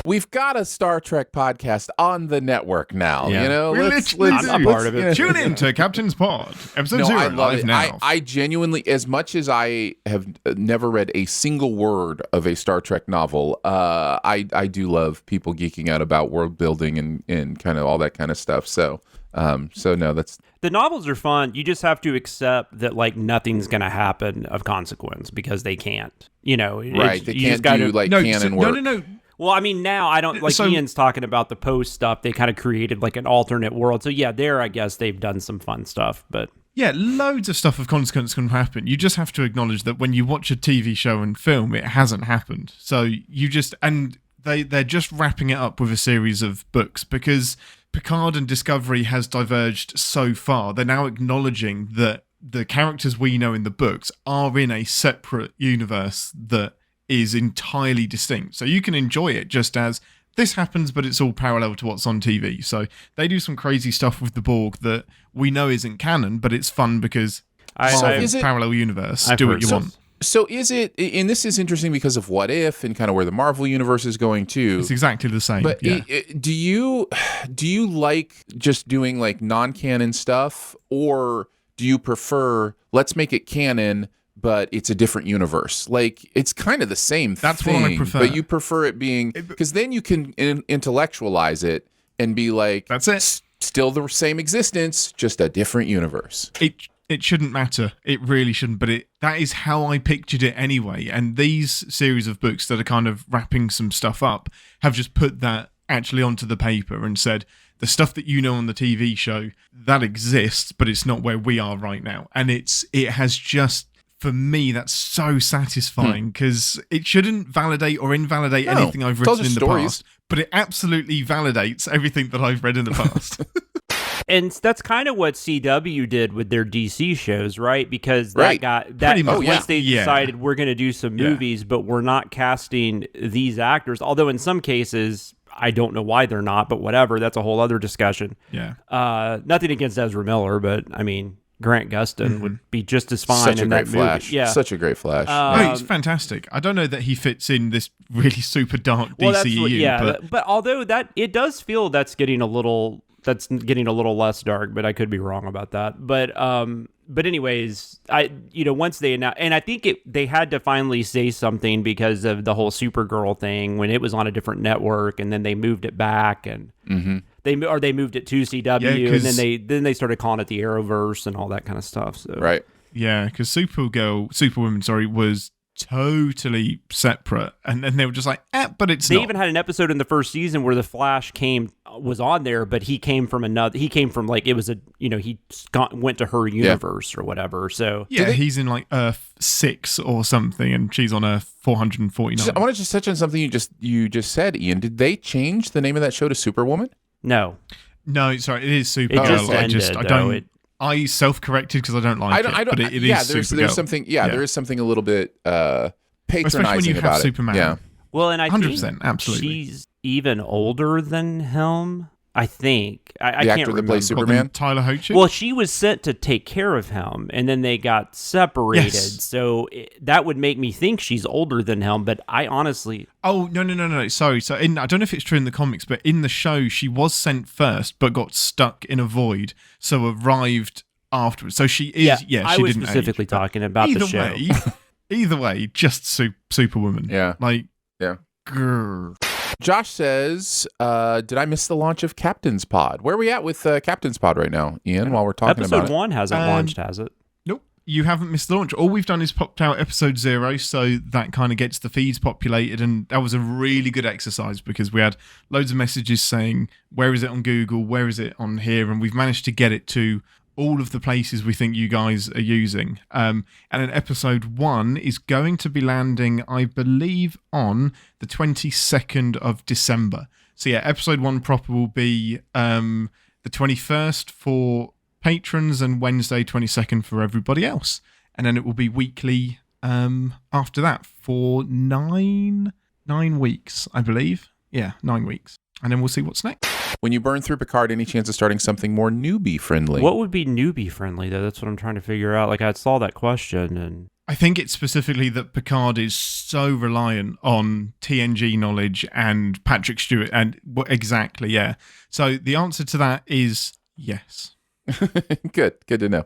We've got a Star Trek podcast on the network now. Yeah. You know, let's I'm part of it. Tune in to Captain's Pod, episode 0, I love live it. now. I genuinely, as much as I have never read a single word of a Star Trek novel, I do love people geeking out about world building and kind of all that kind of stuff. So no, that's the novels are fun. You just have to accept that like nothing's going to happen of consequence because they can't. Right? They can't do canon work. No. Well, I mean, now I don't like Ian's talking about the post stuff. They kind of created like an alternate world. So yeah, there I guess they've done some fun stuff, but yeah, loads of stuff of consequence can happen. You just have to acknowledge that when you watch a TV show and film, it hasn't happened. So you just, and they're just wrapping it up with a series of books because Picard and Discovery has diverged so far. They're now acknowledging that the characters we know in the books are in a separate universe that is entirely distinct. So you can enjoy it just as this happens, but it's all parallel to what's on TV. So they do some crazy stuff with the Borg that we know isn't canon, but it's fun because parallel universe. Do what you want. So is it, and this is interesting because of What If and kind of where the Marvel universe is going too. It's exactly the same. But do you like just doing like non-canon stuff, or do you prefer let's make it canon but it's a different universe? Like, it's kind of the same thing. That's what I prefer. But you prefer it being, because then you can intellectualize it and be like, that's it. Still the same existence, just a different universe. It shouldn't matter. It really shouldn't. But that is how I pictured it anyway. And these series of books that are kind of wrapping some stuff up have just put that actually onto the paper and said, the stuff that you know on the TV show, that exists, but it's not where we are right now. And it has just, for me, that's so satisfying because it shouldn't validate or invalidate anything I've written in the past, but it absolutely validates everything that I've read in the past. And that's kind of what CW did with their DC shows, right? Because once they decided we're going to do some movies, but we're not casting these actors, although in some cases, I don't know why they're not, but whatever, that's a whole other discussion. Yeah. Nothing against Ezra Miller, but I mean, Grant Gustin would be just as fine Such in a great that Flash. movie. Yeah. Such a great Flash. No, he's fantastic. I don't know that he fits in this really super dark DCEU. But although it does feel that's getting a little less dark, but I could be wrong about that. But anyways, once they announced, and I think they had to finally say something because of the whole Supergirl thing when it was on a different network, and then they moved it back, and they moved it to CW, and then they started calling it the Arrowverse and all that kind of stuff. So right, yeah, because Superwoman, was totally separate, and then they were just like, but it's they even had an episode in the first season where the Flash was on there, but he came from like, it was went to her universe or whatever. So he's in like Earth 6 or something, and she's on Earth 449. I want to just touch on something you just said, Ian. Did they change the name of that show to Superwoman? No, sorry, it is Supergirl. I self-corrected because I don't like it. But it is Supergirl. There's something. There is something a little bit patronizing especially when you have about Superman. it. Yeah. Well, and I 100%, think absolutely. she's even older than him. I think I the can't actor remember. that plays Superman, Tyler Hoechlin. Well, she was sent to take care of him, and then they got separated. Yes. So that would make me think she's older than him. But I honestly, no. Sorry. So I don't know if it's true in the comics, but in the show, she was sent first, but got stuck in a void, so arrived afterwards. So she is. Yeah, I she was didn't specifically age, talking about the show. Either way, just Superwoman. Yeah. Grrr. Josh says, did I miss the launch of Captain's Pod? Where are we at with Captain's Pod right now, Ian, while we're talking about it? Episode 1 hasn't launched, has it? Nope. You haven't missed the launch. All we've done is popped out episode 0, so that kind of gets the feeds populated, and that was a really good exercise because we had loads of messages saying, where is it on Google? Where is it on here? And we've managed to get it to all of the places we think you guys are using. And then episode 1 is going to be landing, I believe, on the 22nd of December. So yeah, episode 1 proper will be the 21st for patrons and Wednesday 22nd for everybody else. And then it will be weekly after that for 9 weeks, I believe. Yeah, 9 weeks. And then we'll see what's next. When you burn through Picard, any chance of starting something more newbie friendly? What would be newbie friendly though? That's what I'm trying to figure out. Like, I saw that question, and I think it's specifically that Picard is so reliant on TNG knowledge and Patrick Stewart, and exactly, yeah. So the answer to that is yes. Good to know.